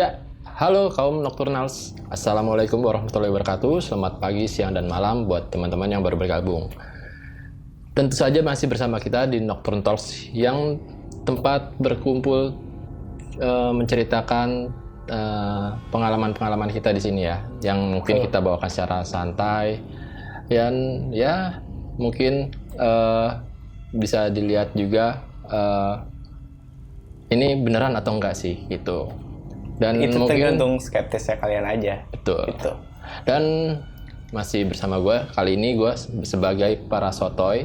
Ya, halo kaum Nocturnals. Assalamualaikum warahmatullahi wabarakatuh. Selamat pagi, siang, dan malam buat teman-teman yang baru bergabung. Tentu saja masih bersama kita di Nocturne Talks yang tempat berkumpul menceritakan pengalaman-pengalaman kita di sini ya, yang mungkin kita bawakan secara santai dan ya mungkin bisa dilihat juga ini beneran atau enggak sih gitu. Dan itu mungkin tergantung skeptisnya kalian aja. betul. Gitu. Dan masih bersama gue kali ini, gue sebagai para sotoy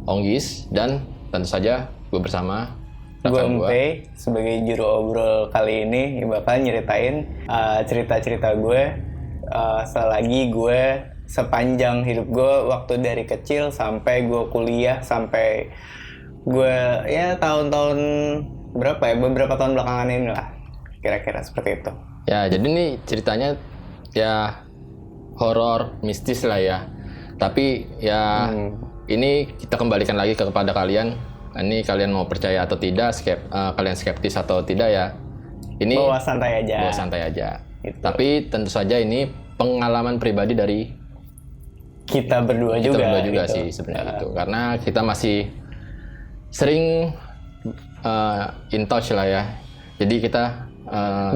Onggis, dan tentu saja gue bersama Gue rekan Empe sebagai juru obrol kali ini bakal nyeritain cerita-cerita gue selagi gue sepanjang hidup gue, waktu dari kecil sampai gue kuliah, sampai gue ya tahun-tahun berapa ya, beberapa tahun belakangan ini lah, kira-kira seperti itu. Ya, jadi ini ceritanya ya horor mistis lah ya. Tapi ya ini kita kembalikan lagi kepada kalian. Ini kalian mau percaya atau tidak, kalian skeptis atau tidak ya. Ini Bawa santai aja. bawa santai aja. Gitu. Tapi tentu saja ini pengalaman pribadi dari Kita berdua kita juga. berdua juga gitu. sih sebenarnya itu. Karena kita masih sering in touch lah ya. Jadi kita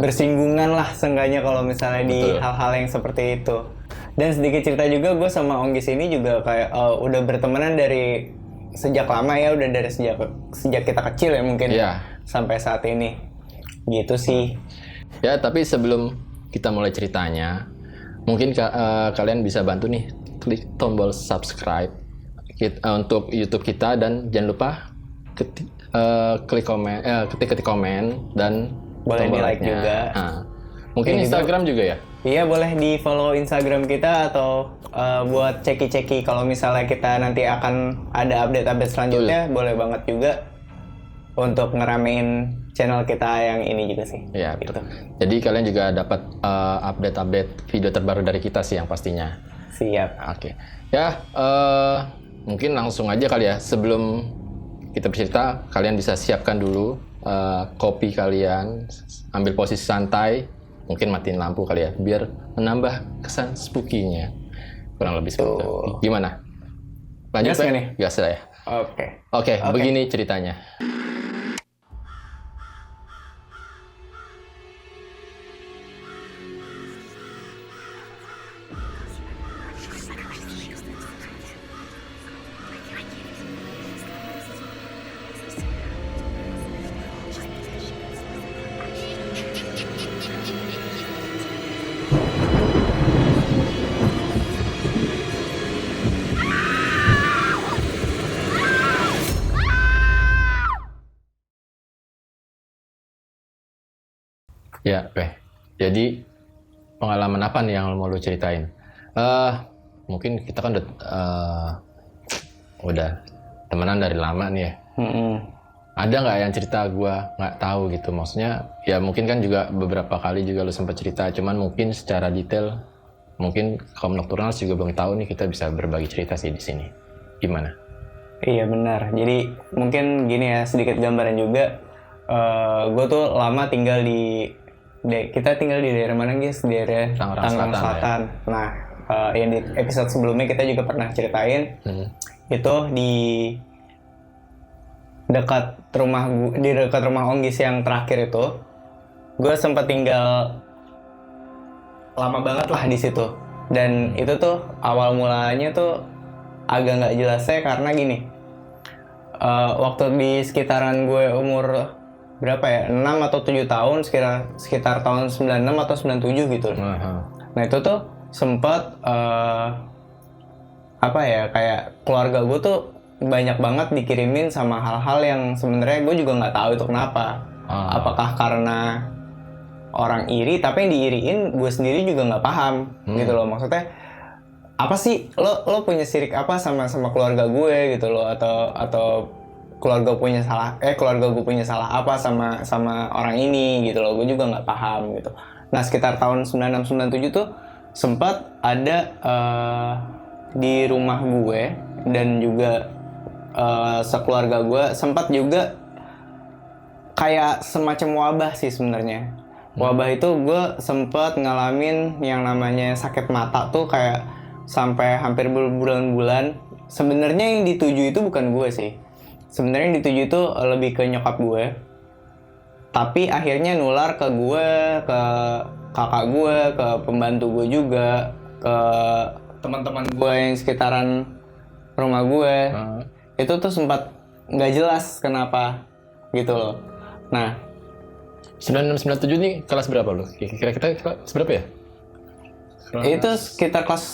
bersinggungan lah seenggaknya kalau misalnya di Betul. hal-hal yang seperti itu. Dan sedikit cerita juga, gue sama Onggis ini juga kayak udah bertemanan dari sejak lama ya, udah dari sejak kita kecil ya mungkin Iya. sampai saat ini gitu sih. ya, tapi sebelum kita mulai ceritanya, mungkin kalian bisa bantu nih klik tombol subscribe untuk YouTube kita, dan jangan lupa ketik komen dan Boleh tombol di-like like-nya. juga. Mungkin Dan juga- Instagram juga ya. Iya, boleh di follow Instagram kita atau buat ceki-ceki kalau misalnya kita nanti akan ada update-update selanjutnya, boleh banget juga untuk ngeramein channel kita yang ini juga sih. Ya, Gitu. betul. Jadi kalian juga dapat update-update video terbaru dari kita sih yang pastinya. Siap. Oke. Ya, mungkin langsung aja kali ya. Sebelum kita bercerita, kalian bisa siapkan dulu kopi kalian, ambil posisi santai, mungkin matiin lampu kali ya, biar menambah kesan spooky-nya. Kurang lebih seperti itu. Gimana? Lanjut Gas nggak Pak? nih? Gas lah ya. Oke. Oke, begini ceritanya. Ya, Peh. Jadi pengalaman apa nih yang mau lu ceritain? Mungkin kita kan udah temenan dari lama nih ya. Ada nggak yang cerita gua nggak tahu gitu? Maksudnya ya mungkin kan juga beberapa kali juga lu sempat cerita, cuman mungkin secara detail mungkin kaum Nocturnals juga belum tahu nih, kita bisa berbagi cerita sih di sini. Gimana? Iya benar. Jadi mungkin gini ya, sedikit gambaran juga. Gue tuh lama tinggal kita tinggal di daerah mana guys? Di daerah Tangerang Selatan, Nah, yang di episode sebelumnya kita juga pernah ceritain itu di dekat rumah Onggis yang terakhir itu, gue sempat tinggal lama banget lah di situ. Dan itu tuh awal mulanya tuh agak nggak jelasnya karena gini. Waktu di sekitaran gue umur berapa ya, 6 atau 7 tahun, sekitar tahun 96 atau 97 gitu. Nah itu tuh sempat apa ya, kayak keluarga gue tuh banyak banget dikirimin sama hal-hal yang sebenarnya gue juga nggak tahu itu kenapa. Apakah karena orang iri, tapi yang diiriin gue sendiri juga nggak paham gitu loh. Maksudnya apa sih, lo punya sirik apa sama keluarga gue gitu loh, atau keluarga gue punya salah apa sama orang ini gitu loh, gue juga nggak paham gitu. Nah sekitar tahun 96-97 tuh sempat ada di rumah gue dan juga sekeluarga gue sempat juga kayak semacam wabah sih sebenarnya. Wabah itu gue sempet ngalamin yang namanya sakit mata tuh kayak sampai hampir berbulan-bulan. Sebenarnya yang dituju itu bukan gue sih. Sebenarnya yang dituju itu lebih ke nyokap gue. Tapi akhirnya nular ke gue, ke kakak gue, ke pembantu gue juga, ke teman-teman gue yang sekitaran rumah gue. Itu tuh sempat nggak jelas kenapa gitu loh. Nah, 9697 nih kelas berapa lu? Kira-kira kita kelas berapa ya? itu sekitar kelas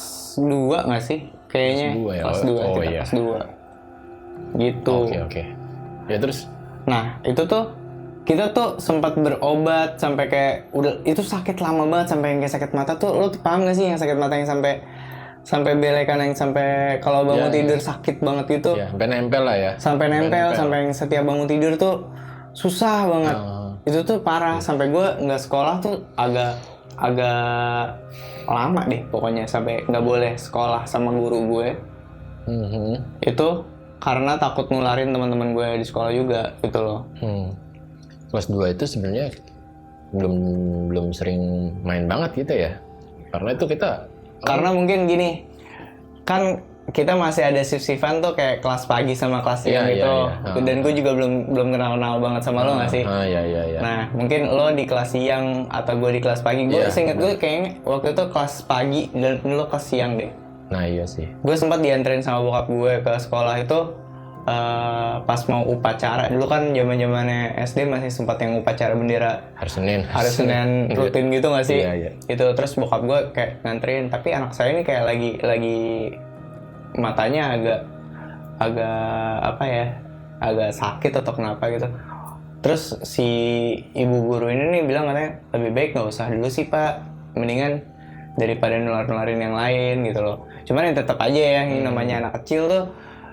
2 nggak sih? Kayaknya Kelas 2 ya? kelas 2, Oh, kita iya. kelas 2. Gitu. Oke. Ya terus? Nah, itu tuh kita tuh sempat berobat sampai kayak udah itu sakit lama banget sampai yang kayak sakit mata tuh. Lo tuh paham gak sih yang sakit mata yang sampai belekan, yang sampai kalau bangun Ya, tidur sakit banget gitu. Ya, sampai nempel lah ya. Sampai nempel, sampai yang setiap bangun tidur tuh susah banget. Itu tuh parah, sampai gue nggak sekolah tuh agak lama deh pokoknya, sampai nggak boleh sekolah sama guru gue. Itu karena takut nularin teman-teman gue di sekolah juga gitu loh. Kelas 2 itu sebenarnya belum sering main banget gitu ya. Karena itu kita Karena mungkin gini, kan kita masih ada shift-shiftan tuh kayak kelas pagi sama kelas siang Iya, gitu. iya. Dan gue juga belum kenal banget sama lo nggak sih? Iya. Nah, mungkin lo di kelas siang atau gue di kelas pagi. Gue Iya, seinget gue kayaknya waktu itu kelas pagi dan lo kelas siang deh. Nah iya sih. Gue sempat dianterin sama bokap gue ke sekolah itu pas mau upacara. Dulu kan zaman-zamannya SD masih sempat yang upacara bendera hari Senin rutin gitu nggak sih? Iya. Itu terus bokap gue kayak nganterin. Tapi anak saya ini kayak lagi matanya agak sakit atau kenapa gitu. Terus si ibu guru ini nih bilang katanya lebih baik nggak usah dulu sih pak, mendingan daripada nularin yang lain gitu loh. Cuman yang tetap aja ya, yang namanya anak kecil tuh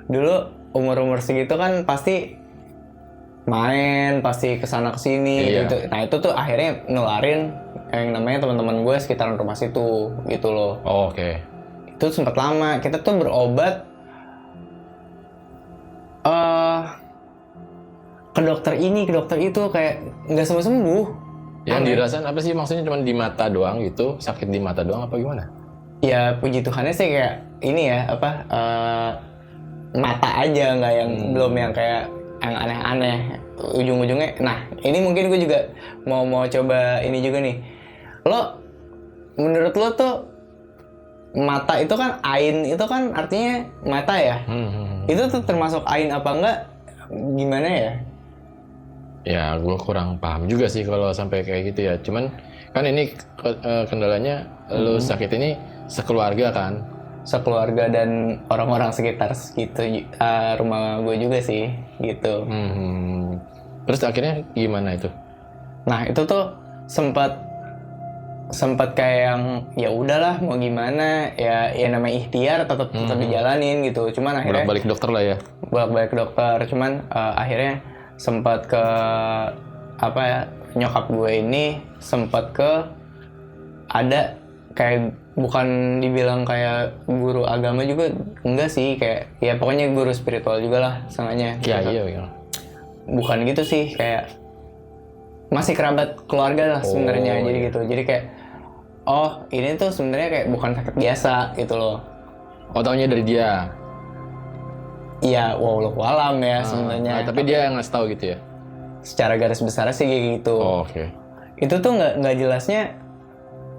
dulu umur segitu kan pasti main, pasti kesana kesini gitu. Nah itu tuh akhirnya nularin yang namanya teman-teman gue sekitaran rumah situ gitu loh. Oke. Itu sempat lama kita tuh berobat ke dokter ini ke dokter itu kayak nggak sembuh. Yang dirasain apa sih, maksudnya cuma di mata doang gitu, sakit di mata doang apa gimana? Ya puji Tuhannya sih kayak ini ya mata aja, nggak yang belum yang kayak yang aneh-aneh ujung-ujungnya. Nah ini mungkin gue juga mau coba ini juga nih. Menurut lo tuh mata itu kan ain, itu kan artinya mata ya. Itu tuh termasuk ain apa enggak? Gimana ya? Ya gue kurang paham juga sih kalau sampai kayak gitu ya. Cuman kan ini kendalanya lu sakit ini sekeluarga kan? Sekeluarga dan orang-orang sekitar segitu, rumah gue juga sih gitu. Terus akhirnya gimana itu? Nah itu tuh sempat kayak yang ya udahlah mau gimana ya namanya ikhtiar tetap dijalanin gitu. Cuman akhirnya Bolak-balik dokter lah ya. Bolak-balik dokter. Cuman akhirnya sempat ke nyokap gue ini sempat ke ada kayak bukan dibilang kayak guru agama juga enggak sih, kayak ya pokoknya guru spiritual juga lah sengaja. Iya. Bukan gitu sih, kayak masih kerabat keluarga lah sebenarnya. Jadi gitu. Jadi kayak ini tuh sebenarnya kayak bukan sakit biasa gitu loh. Taunya dari dia. Iya, wallahu alam ya sebenarnya. Tapi dia yang ngasih tahu gitu ya. Secara garis besar sih kayak gitu. Oke. Itu tuh nggak jelasnya.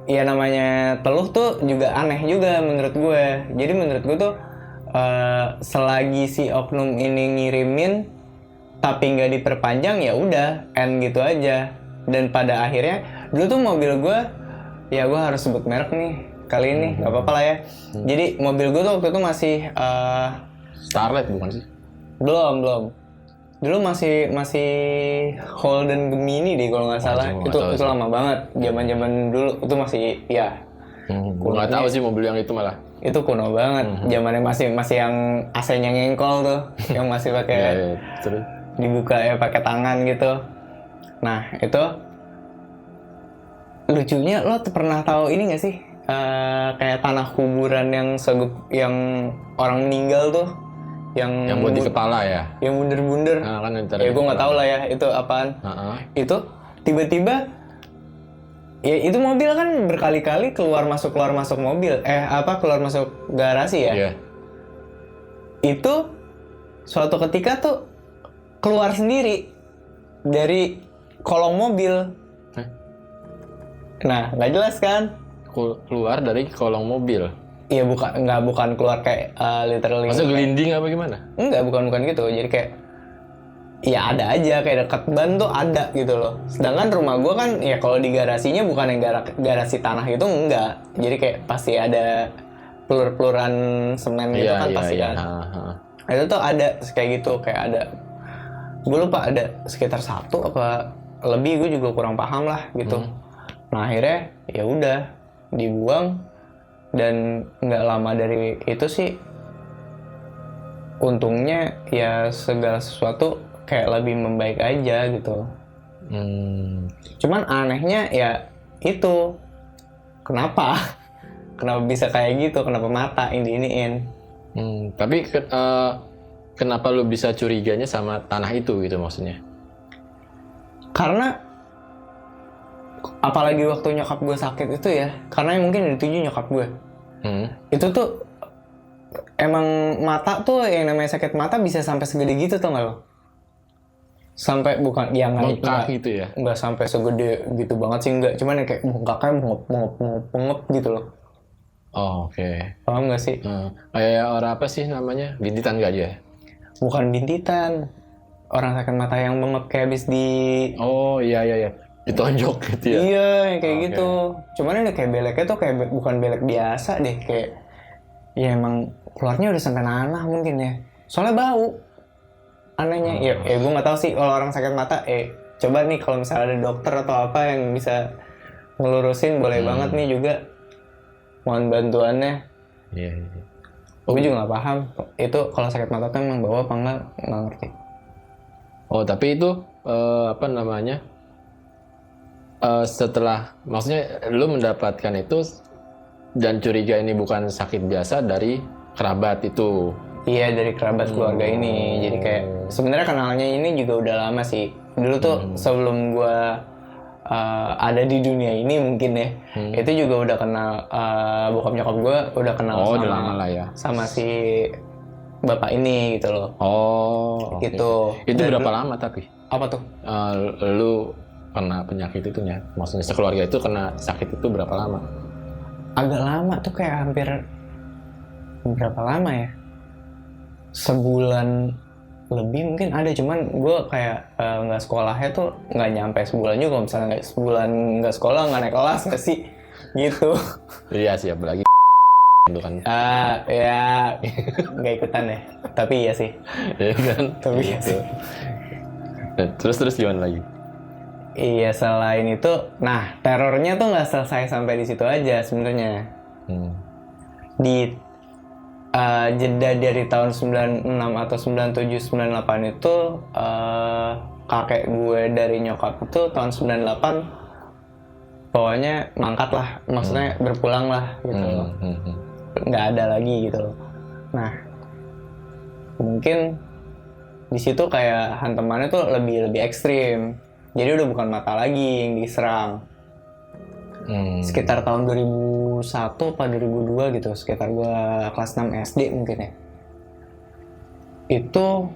Ya namanya teluh tuh juga aneh juga menurut gue. Jadi menurut gue tuh selagi si oknum ini ngirimin tapi nggak diperpanjang ya udah end gitu aja. Dan pada akhirnya dulu tuh mobil gue, ya gue harus sebut merek nih kali ini, nggak apa-apa lah ya. Jadi mobil gue tuh waktu itu masih Starlet bukan sih? belum. Dulu masih Holden Gemini deh kalau nggak salah. Itu lama banget. Zaman dulu itu masih ya. Gue nggak tahu sih mobil yang itu malah. Itu kuno banget. Zamannya masih yang AC-nya ngengkol tuh, yang masih pakai Terus dibuka ya pakai tangan gitu. Nah itu lucunya, lo pernah tahu ini nggak sih kayak tanah kuburan yang orang meninggal tuh? Yang buat di kepala ya? Yang bunder-bunder. Nah, kan ya gue nggak tahu lah ya itu apaan. Itu tiba-tiba Ya itu mobil kan berkali-kali keluar masuk mobil. Keluar masuk garasi ya. Iya. Itu suatu ketika tuh keluar sendiri dari kolong mobil. Hah? Nah, nggak jelas kan? Keluar dari kolong mobil. Iya bukan keluar kayak literally. Maksudnya gelinding apa gimana? Enggak, bukan gitu. Jadi kayak ya ada aja kayak dekat ban tuh ada gitu loh. Sedangkan rumah gue kan ya kalau di garasinya bukan yang garasi tanah itu enggak. Jadi kayak pasti ada pelur-peluran semen gitu kan pasti kan. Itu tuh ada kayak gitu, kayak ada. Gue lupa ada sekitar 1 apa lebih, gue juga kurang paham lah gitu. Nah akhirnya ya udah dibuang dan nggak lama dari itu sih untungnya ya segala sesuatu kayak lebih membaik aja gitu. Cuman anehnya ya itu kenapa bisa kayak gitu, kenapa mata ini-iniin. Tapi kenapa lu bisa curiganya sama tanah itu gitu maksudnya? Karena apalagi waktu nyokap gue sakit itu ya, karena yang mungkin dituju nyokap gue. Itu tuh emang mata tuh yang namanya sakit mata bisa sampai segede gitu tau gak lo? Sampai bukan yang bengkak gitu ya? Nggak sampai segede gitu banget sih, enggak. Cuman kayak bengkaknya mengep gitu loh. Oh, oke. Paham nggak sih? Kayak orang apa sih namanya? Bintitan gajah? Bukan bintitan. Orang sakit mata yang bengep kayak habis di... Oh iya. Ditonjok gitu ya? Iya, yang kayak gitu. Cuman ini kayak beleknya tuh kayak bukan belek biasa deh. Kayak ya emang keluarnya udah sampai nanah mungkin ya. Soalnya bau. Anehnya. Ya gue nggak tahu sih kalau orang sakit mata. Coba nih kalau misalnya ada dokter atau apa yang bisa ngelurusin, boleh banget nih juga. Mohon bantuannya. Iya. Gue juga nggak paham. Itu kalau sakit mata tuh emang bau apa enggak ngerti. Oh tapi itu apa namanya? Setelah, maksudnya lu mendapatkan itu dan curiga ini bukan sakit biasa dari kerabat itu. Iya, dari kerabat keluarga ini. Jadi kayak sebenarnya kenalnya ini juga udah lama sih. Dulu tuh sebelum gua ada di dunia ini mungkin ya. Itu juga udah kenal bokap nyokap gua udah kenal udah lama lah ya. Sama si bapak ini gitu loh. Oh, gitu. Itu berapa lama tapi? Apa tuh? Lu kena penyakit itu ya? Maksudnya sekeluarga itu kena sakit itu berapa lama? Agak lama tuh, kayak hampir berapa lama ya? Sebulan lebih mungkin ada, cuman gue kayak nggak sekolahnya tuh nggak nyampe sebulan juga. Kalau misalnya sebulan nggak sekolah, nggak naik kelas nggak sih gitu. Iya sih, apalagi itu kan. Ya nggak ikutan ya, tapi iya sih. Iya kan? Tapi iya sih. Terus gimana lagi? Iya, selain itu, nah terornya tuh nggak selesai sampai di situ aja sebenarnya. Di jeda dari tahun 96 atau 97 98 itu kakek gue dari nyokap itu tahun 98 pokoknya mangkat lah, maksudnya berpulang lah gitu loh. Nggak ada lagi gitu loh. Nah, mungkin di situ kayak hantamannya tuh lebih ekstrim. Jadi udah bukan mata lagi yang diserang. Sekitar tahun 2001 apa 2002 gitu, sekitar gua kelas 6 SD mungkin ya. Itu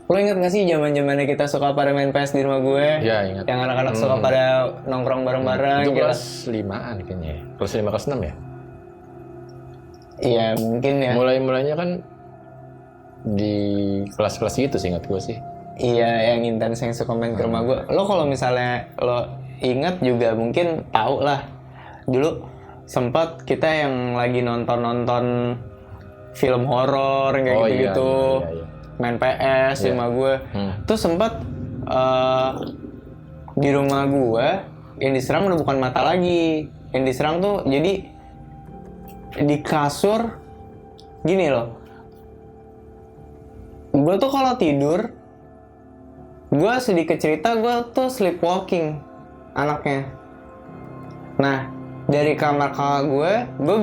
lo inget gak sih zaman-zamannya kita suka pada main PS di rumah gue? Iya, ingat. Yang anak-anak suka pada nongkrong bareng-bareng itu gitu. kelas 5-an kayaknya ya? Kelas 5, kelas 6 ya? Iya mungkin ya. Mulainya kan di kelas-kelas gitu sih, ingat gue sih. Iya, yang intens yang suka main ke rumah gue. Lo kalau misalnya lo ingat juga mungkin tahu lah. Dulu sempat kita yang lagi nonton film horor kayak gitu-gitu. Iya. Main PS di rumah gue. Terus sempat di rumah gue yang diserang udah bukan mata lagi. Yang diserang tuh jadi di kasur gini loh. Gue tuh kalau tidur, gue sedikit cerita, gue tuh sleepwalking anaknya. Nah, dari kamar kakak gue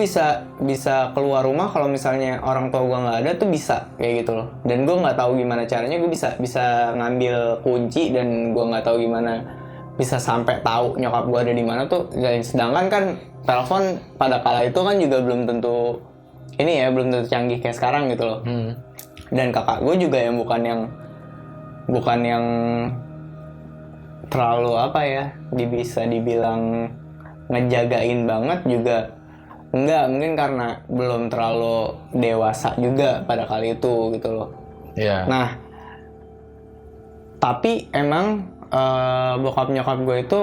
bisa keluar rumah kalau misalnya orang tua gue nggak ada tuh bisa kayak gitu loh. Dan gue nggak tahu gimana caranya, gue bisa ngambil kunci dan gue nggak tahu gimana bisa sampai tahu nyokap gue ada di mana tuh. Dan sedangkan kan telepon pada kala itu kan juga belum tentu ini ya, belum tentu canggih kayak sekarang gitu loh. Dan kakak gue juga yang bukan yang terlalu apa ya, bisa dibilang ngejagain banget juga enggak, mungkin karena belum terlalu dewasa juga pada kali itu gitu loh. Iya. Nah, tapi emang bokap nyokap gue itu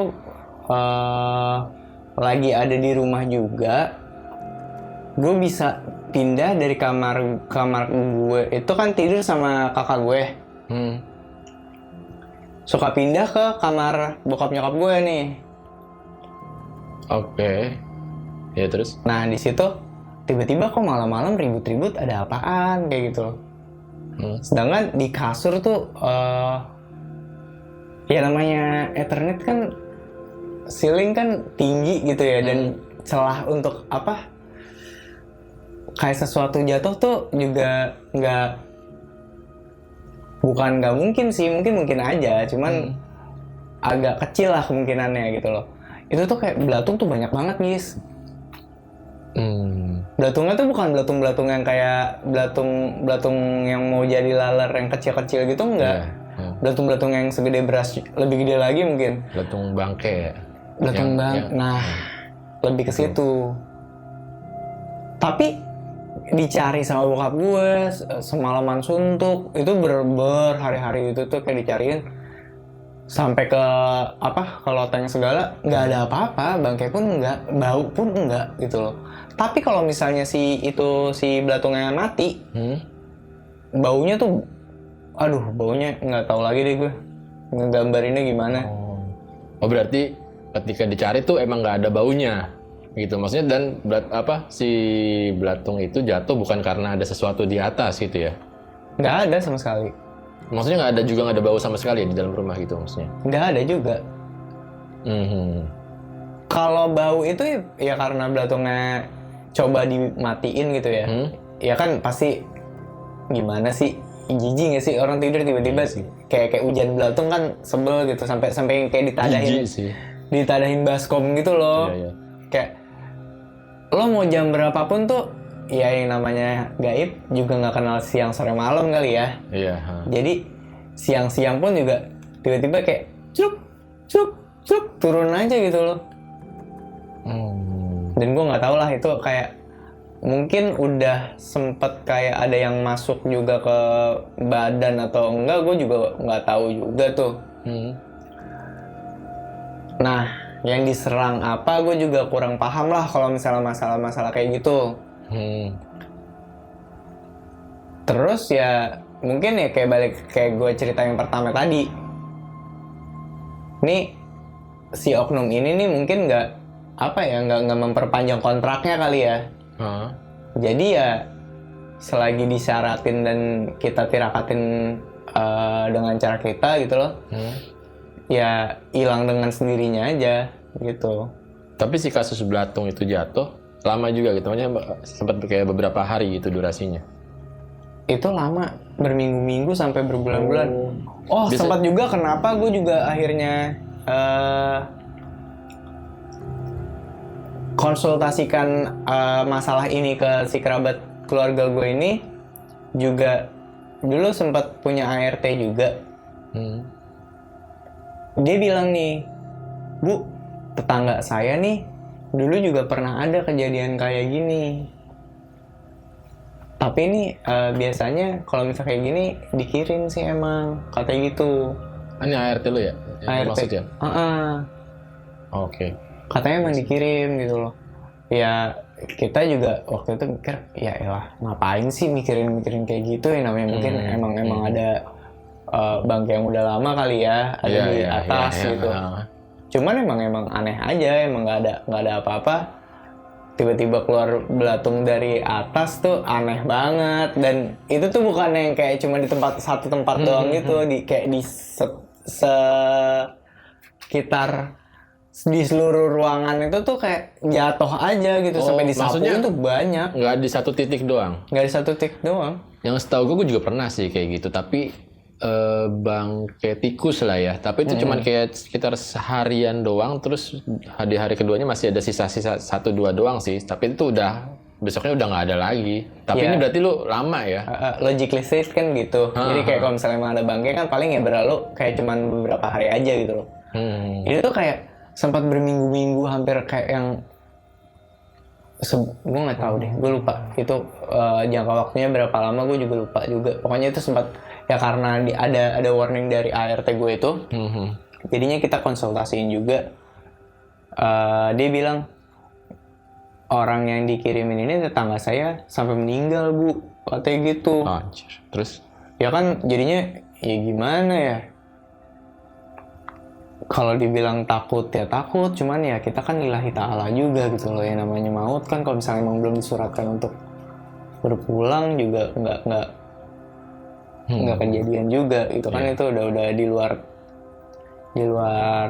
lagi ada di rumah juga. Gue bisa pindah dari kamar gue itu kan tidur sama kakak gue. Suka pindah ke kamar bokap nyokap gue nih. Oke. Ya terus? Nah di situ tiba-tiba kok malam-malam ribut-ribut, ada apaan kayak gitu loh. Sedangkan di kasur tuh ya namanya Ethernet kan ceiling kan tinggi gitu ya, dan celah untuk apa kayak sesuatu jatuh tuh juga bukan nggak mungkin sih, mungkin aja, cuman agak kecil lah kemungkinannya gitu loh. Itu tuh kayak belatung tuh banyak banget guys. Belatungnya tuh bukan belatung yang kayak belatung yang mau jadi laler yang kecil-kecil gitu, enggak. Belatung yang segede beras, lebih gede lagi mungkin. Belatung bangke ya? Belatung nah lebih ke situ. Tapi dicari sama bokap gue semalaman suntuk, itu berhari-hari itu tuh kayak dicariin sampai ke apa, kalau tanya segala nggak ada apa-apa, bangkai pun nggak, bau pun nggak gitu loh. Tapi kalau misalnya si belatungnya mati, baunya tuh, aduh baunya nggak tahu lagi deh gue ngegambarinnya gimana. Oh berarti ketika dicari tuh emang nggak ada baunya gitu maksudnya, dan si belatung itu jatuh bukan karena ada sesuatu di atas gitu ya? Nggak ada sama sekali. Maksudnya nggak ada bau sama sekali di dalam rumah gitu maksudnya? Nggak ada juga. Kalau bau itu ya karena belatungnya coba dimatiin gitu ya. Ya kan pasti gimana sih, jijik nggak sih orang tidur tiba-tiba kayak hujan belatung kan, sebel gitu, sampai kayak ditadahin baskom gitu loh. Iya. Kayak lo mau jam berapapun tuh ya yang namanya gaib juga nggak kenal siang sore malam kali ya. Iya. Jadi siang-siang pun juga tiba-tiba kayak cuk turun aja gitu loh. Dan gue nggak tahu lah itu kayak mungkin udah sempet kayak ada yang masuk juga ke badan atau enggak, gue juga nggak tahu juga tuh. Nah, yang diserang apa gue juga kurang paham lah kalau misalnya masalah kayak gitu. Terus ya mungkin ya kayak gue cerita yang pertama tadi. Nih si oknum ini nih mungkin nggak memperpanjang kontraknya kali ya. Jadi ya selagi disyaratin dan kita tirakatin dengan cara kita gitu loh, ya hilang dengan sendirinya aja gitu. Tapi si kasus belatung itu jatuh lama juga gitu, maksudnya sempat kayak beberapa hari gitu durasinya? Itu lama, berminggu-minggu sampai berbulan-bulan. Sempat juga kenapa gue juga akhirnya konsultasikan masalah ini ke si kerabat keluarga gue ini, juga dulu sempat punya ART juga. Dia bilang nih, Bu, tetangga saya nih dulu juga pernah ada kejadian kayak gini. Tapi ini biasanya kalau misalnya kayak gini dikirim sih emang, katanya gitu. Ini ART lu ya? ART. Maksudnya? Oke. Katanya emang dikirim gitu loh. Ya kita juga waktu itu mikir, ya elah ngapain sih mikirin kayak gitu ya, namanya mungkin emang ada bangke yang udah lama kali ya ada di atas gitu. Cuman emang aneh aja, emang nggak ada apa-apa. Tiba-tiba keluar belatung dari atas tuh aneh banget, dan itu tuh bukan yang kayak cuma di satu tempat doang gitu, kayak di sekitar di seluruh ruangan itu tuh kayak jatuh aja gitu, sampai disapuin tuh banyak. Nggak di satu titik doang? Nggak di satu titik doang. Yang setahu gue juga pernah sih kayak gitu, tapi bangkai tikus lah ya. Tapi itu cuman kayak sekitar seharian doang. Terus di hari keduanya masih ada sisa-sisa 1-2 doang sih. Tapi itu udah besoknya udah nggak ada lagi. Tapi Iya. ini berarti lu lama ya? Logically safe kan gitu. Jadi kayak kalau misalnya emang ada bangkai kan paling ya berlalu kayak cuman beberapa hari aja gitu loh. Ini tuh kayak sempat berminggu-minggu hampir kayak yang gue nggak tahu deh, gue lupa itu jangka waktunya berapa lama, gue juga lupa juga. Pokoknya itu sempat ya karena ada warning dari ART gue itu, jadinya kita konsultasiin juga. Dia bilang orang yang dikirimin ini tetangga saya sampai meninggal bu, katanya gitu. Anjir. Terus? Ya kan jadinya ya gimana ya? Kalau dibilang takut ya takut, cuman ya kita kan lillahi ta'ala juga gitu loh, yang namanya maut kan kalau misalnya emang belum disuratkan untuk berpulang juga nggak kejadian juga gitu kan. Itu udah di luar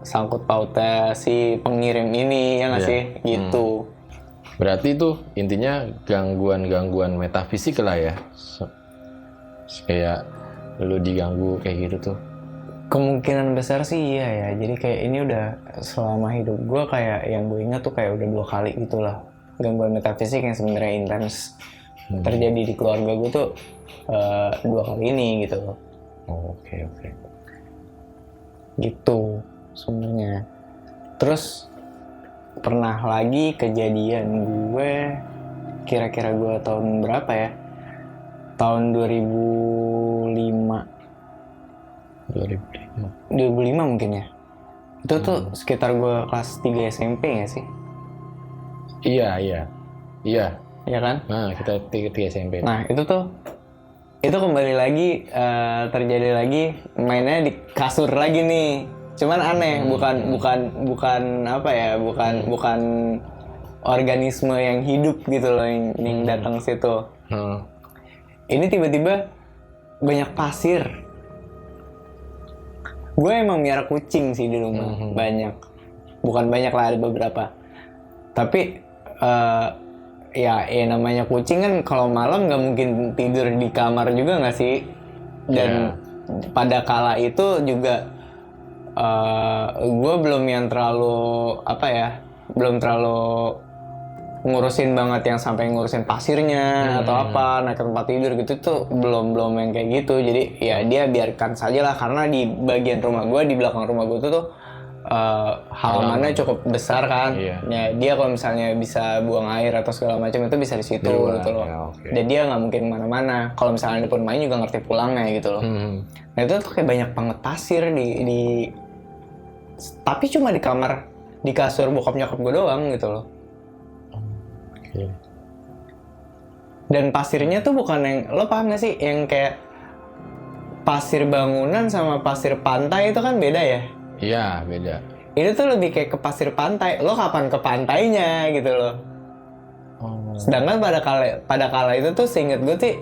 sangkut pautnya si pengirim ini ya nggak sih gitu. Berarti itu intinya gangguan metafisik lah ya. Kayak lu diganggu kayak gitu tuh. Kemungkinan besar sih iya ya. Jadi kayak ini udah selama hidup gue kayak yang gue ingat tuh kayak udah 2 kali gitulah gangguan metafisik yang sebenarnya intens terjadi di keluarga gue tuh 2 kali ini gitu loh. Oke. Gitu sebenarnya. Terus pernah lagi kejadian gue, kira-kira gue tahun berapa ya? Tahun 2005 mungkin ya. Itu tuh sekitar gue kelas 3 SMP gak sih? Iya. Iya kan? Nah, kita 3 SMP. Nah itu kembali lagi terjadi lagi mainnya di kasur lagi nih. Cuman aneh, bukan apa ya, bukan organisme yang hidup gitu loh yang datang ke situ. Ini tiba-tiba banyak pasir. Gue emang miara kucing sih di rumah, banyak. Bukan banyak lah, ada beberapa. Tapi ya namanya kucing kan kalau malam nggak mungkin tidur di kamar juga nggak sih? Dan pada kala itu juga gue belum yang terlalu belum terlalu ngurusin banget yang sampai ngurusin pasirnya atau apa, naik ke tempat tidur gitu tuh belum yang kayak gitu. Jadi ya dia biarkan saja lah, karena di bagian rumah gue, di belakang rumah gue tuh halamannya cukup besar kan. Ya dia kalau misalnya bisa buang air atau segala macam itu bisa di situ gitu loh. Dan dia nggak mungkin kemana-mana. Kalau misalnya dia pun main juga ngerti pulangnya gitu loh. Nah itu tuh kayak banyak banget pasir di tapi cuma di kamar, di kasur bokap nyokap gue doang gitu loh. Dan pasirnya tuh bukan yang, lo paham gak sih, yang kayak pasir bangunan sama pasir pantai itu kan beda ya? Iya, beda. Ini tuh lebih kayak ke pasir pantai. Lo kapan ke pantainya gitu loh. Sedangkan pada kala itu tuh seinget gue sih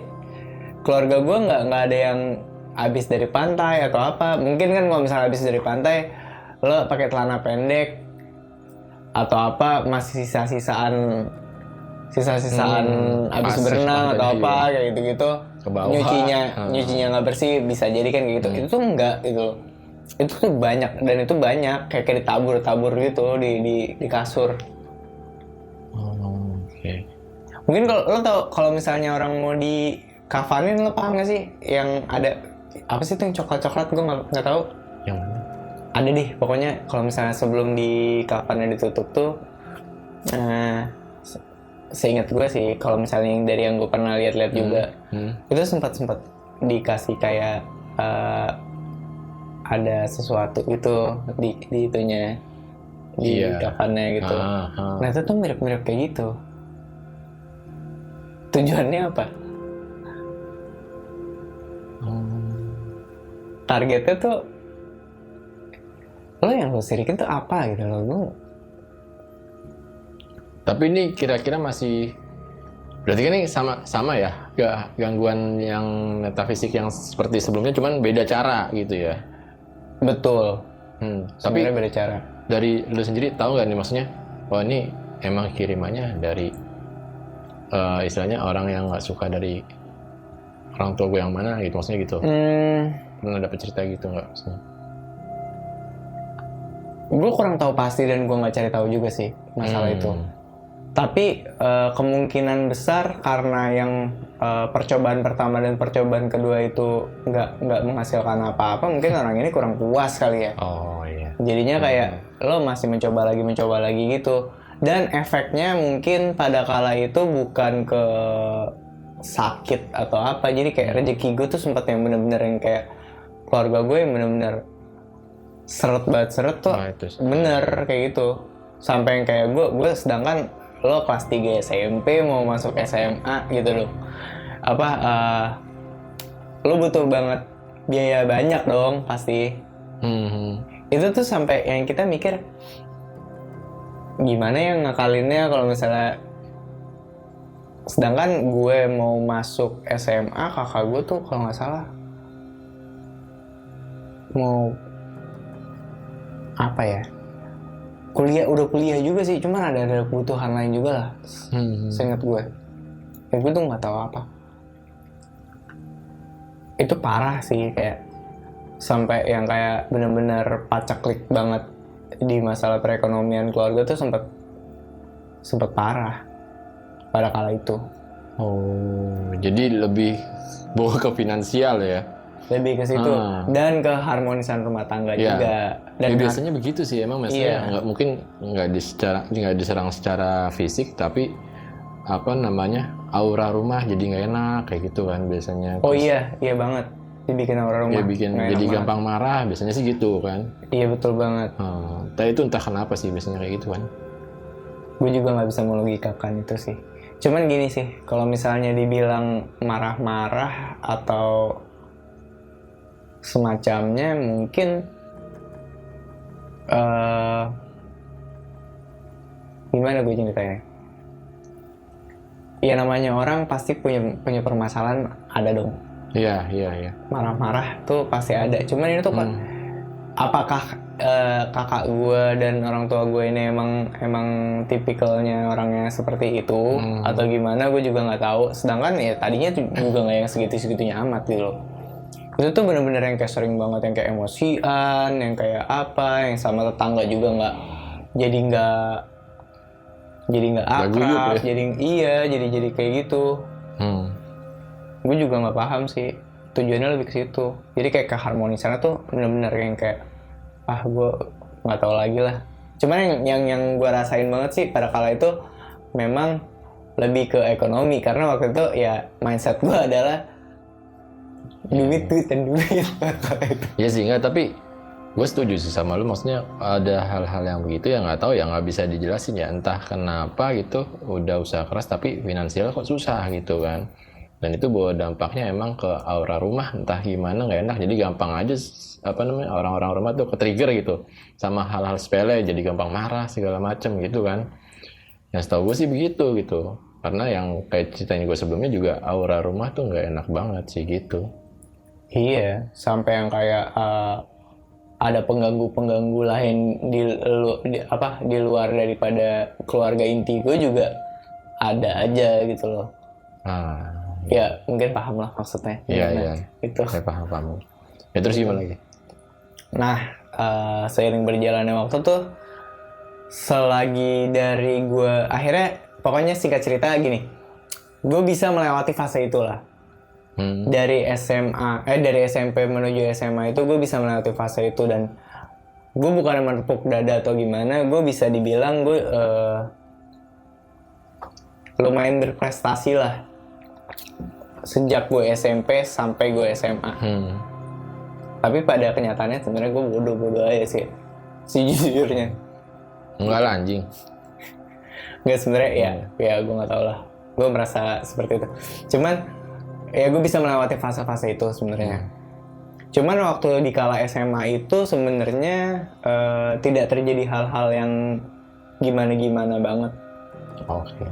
keluarga gue nggak ada yang habis dari pantai atau apa. Mungkin kan kalau misalnya habis dari pantai lo pakai celana pendek atau apa, masih sisa-sisaan abis berenang atau apa kayak gitu-gitu, nyucinya nggak bersih, bisa jadi kan kayak gitu. Itu tuh enggak gitu, itu tuh banyak, dan itu banyak kayak ditabur gitu di kasur. Mungkin kalau lo tau, kalau misalnya orang mau di kafanin, lo paham nggak sih yang ada apa sih tuh yang coklat gue nggak tahu yang mana. Ada deh pokoknya, kalau misalnya sebelum di kafannya ditutup tuh seingat gue sih, kalau misalnya yang dari yang gue pernah lihat juga, itu sempat dikasih kayak ada sesuatu gitu di itunya, di kafannya gitu. Nah itu tuh mirip-mirip kayak gitu. Tujuannya apa? Targetnya tuh lo yang lo sirikin tuh apa gitu lo. Tapi ini kira-kira masih, berarti kan ini sama ya, gangguan yang metafisik yang seperti sebelumnya, cuman beda cara gitu ya. Betul. Tapi beda cara. Dari lu sendiri tahu nggak nih, maksudnya, oh ini emang kirimannya dari istilahnya orang yang nggak suka dari orang tua gue yang mana gitu, maksudnya gitu. Pernah dapet cerita gitu nggak? Gue kurang tahu pasti dan gue nggak cari tahu juga sih masalah itu. Tapi kemungkinan besar karena yang percobaan pertama dan percobaan kedua itu nggak menghasilkan apa-apa, mungkin orang ini kurang puas kali ya. Oh iya. Jadinya kayak lo masih mencoba lagi gitu. Dan efeknya mungkin pada kala itu bukan ke sakit atau apa. Jadi kayak rezeki gue tuh sempat yang bener-bener yang kayak keluarga gue yang bener-bener seret tuh. Bener kayak gitu. Sampai yang kayak gue sedangkan lo kelas 3 SMP mau masuk SMA gitu loh. Lo butuh banget biaya banyak dong pasti. Itu tuh sampai yang kita mikir gimana yang ngakalinnya kalau misalnya, sedangkan gue mau masuk SMA, kakak gue tuh kalau nggak salah mau apa ya, udah kuliah juga sih, cuman ada kebutuhan lain juga lah. Seingat gue, ya gue tuh nggak tahu apa. Itu parah sih, kayak sampai yang kayak bener-bener pacaklik banget di masalah perekonomian keluarga tuh sempat parah pada kala itu. Oh, jadi lebih bawa ke finansial ya? Lebih ke situ dan ke harmonisan rumah tangga juga. Dan biasanya begitu sih emang, maksudnya nggak diserang secara fisik, tapi apa namanya, aura rumah jadi nggak enak kayak gitu kan biasanya. Oh iya banget. Dibikin aura rumah. Jadi gampang marah, biasanya sih gitu kan. Iya betul banget. Tapi itu entah kenapa sih biasanya kayak gitu kan. Gue juga nggak bisa melogikakan itu sih. Cuman gini sih, kalau misalnya dibilang marah-marah atau semacamnya, mungkin gimana gue ceritanya? Ya namanya orang pasti punya permasalahan, ada dong. Iya. Marah-marah tuh pasti ada. Cuman ini tuh apakah kakak gue dan orang tua gue ini emang tipikalnya orangnya seperti itu atau gimana, gue juga nggak tahu. Sedangkan ya tadinya juga nggak yang segitunya amat gitu loh. Itu tuh bener-bener yang kayak sering banget yang kayak emosian, yang kayak apa, yang sama tetangga juga jadi nggak akrab, jadi kayak gitu. Gue juga nggak paham sih tujuannya, lebih ke situ. Jadi kayak keharmonisannya tuh bener-bener yang kayak gue nggak tahu lagi lah. Cuman yang gue rasain banget sih pada kala itu memang lebih ke ekonomi, karena waktu itu ya mindset gue adalah duit. Iya sih, nggak, tapi gue setuju sih sama lu, maksudnya ada hal-hal yang begitu yang nggak tahu, yang nggak bisa dijelasin ya, entah kenapa gitu, udah usaha keras tapi finansial kok susah gitu kan. Dan itu bawa dampaknya emang ke aura rumah, entah gimana, nggak enak. Jadi gampang aja orang-orang rumah tuh ke-trigger gitu sama hal-hal sepele, jadi gampang marah segala macem gitu kan. Yang setahu gue sih begitu gitu, karena yang kayak ceritain gue sebelumnya juga aura rumah tuh nggak enak banget sih gitu. Iya, sampai yang kayak ada pengganggu lain di luar daripada keluarga inti gue juga ada aja gitu loh. Ya mungkin paham lah maksudnya. Iya. Itu. Saya paham. Ya terus gimana lagi? Nah, seiring berjalannya waktu tuh, selagi dari gue akhirnya, pokoknya singkat cerita gini, gue bisa melewati fase itulah. Dari SMP menuju SMA itu gue bisa melewati fase itu, dan gue bukan menepuk dada atau gimana, gue bisa dibilang gue lumayan berprestasi lah sejak gue SMP sampai gue SMA. Tapi pada kenyataannya sebenarnya gue bodoh aja sih sejujurnya. Enggak lah anjing. Enggak, sebenarnya ya gue nggak tahu lah, gue merasa seperti itu. Cuman ya gue bisa melewati fase-fase itu sebenarnya. Cuman waktu di kala SMA itu sebenarnya tidak terjadi hal-hal yang gimana-gimana banget. Oke.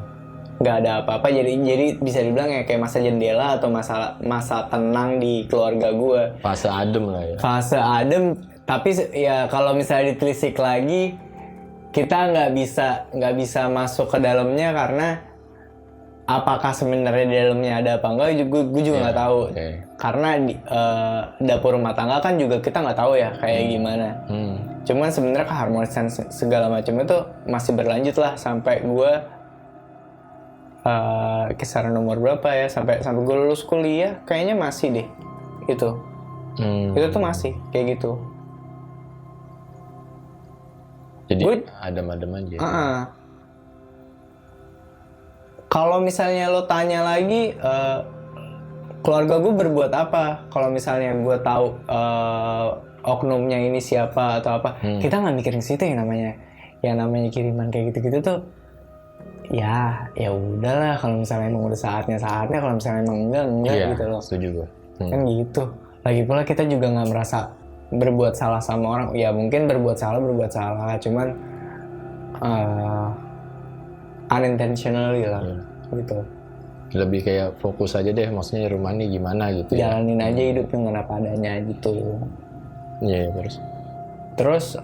Nggak ada apa-apa, jadi bisa dibilang ya kayak masa jendela atau masa tenang di keluarga gue. Fase adem lah ya. Fase adem, tapi ya kalau misalnya ditelisik lagi, kita nggak bisa masuk ke dalamnya karena apakah sebenarnya di dalamnya ada apa enggak, gue juga nggak tahu. Oke. Karena dapur rumah tangga kan juga kita nggak tahu ya kayak gimana. Cuman sebenarnya keharmonisan segala macam itu masih berlanjut lah sampai gue kisaran umur berapa ya, sampai gue lulus kuliah kayaknya masih deh itu tuh masih kayak gitu. Jadi Gue- adem-adem aja. Kalau misalnya lo tanya lagi, keluarga gue berbuat apa? Kalau misalnya gue tahu oknumnya ini siapa atau apa, kita nggak mikirin ke situ yang namanya kiriman kayak gitu-gitu tuh. Ya udahlah, kalau misalnya emang udah saatnya, kalau misalnya emang enggak Iya, gitu loh. setuju gue. Kan gitu. Lagi pula kita juga nggak merasa berbuat salah sama orang. Ya mungkin berbuat salah, cuman unintentionally lah, gitu. Lebih kayak fokus aja deh, maksudnya rumah nih gimana gitu ya. Jalanin aja hidup dengan apa adanya gitu. Iya, terus. Terus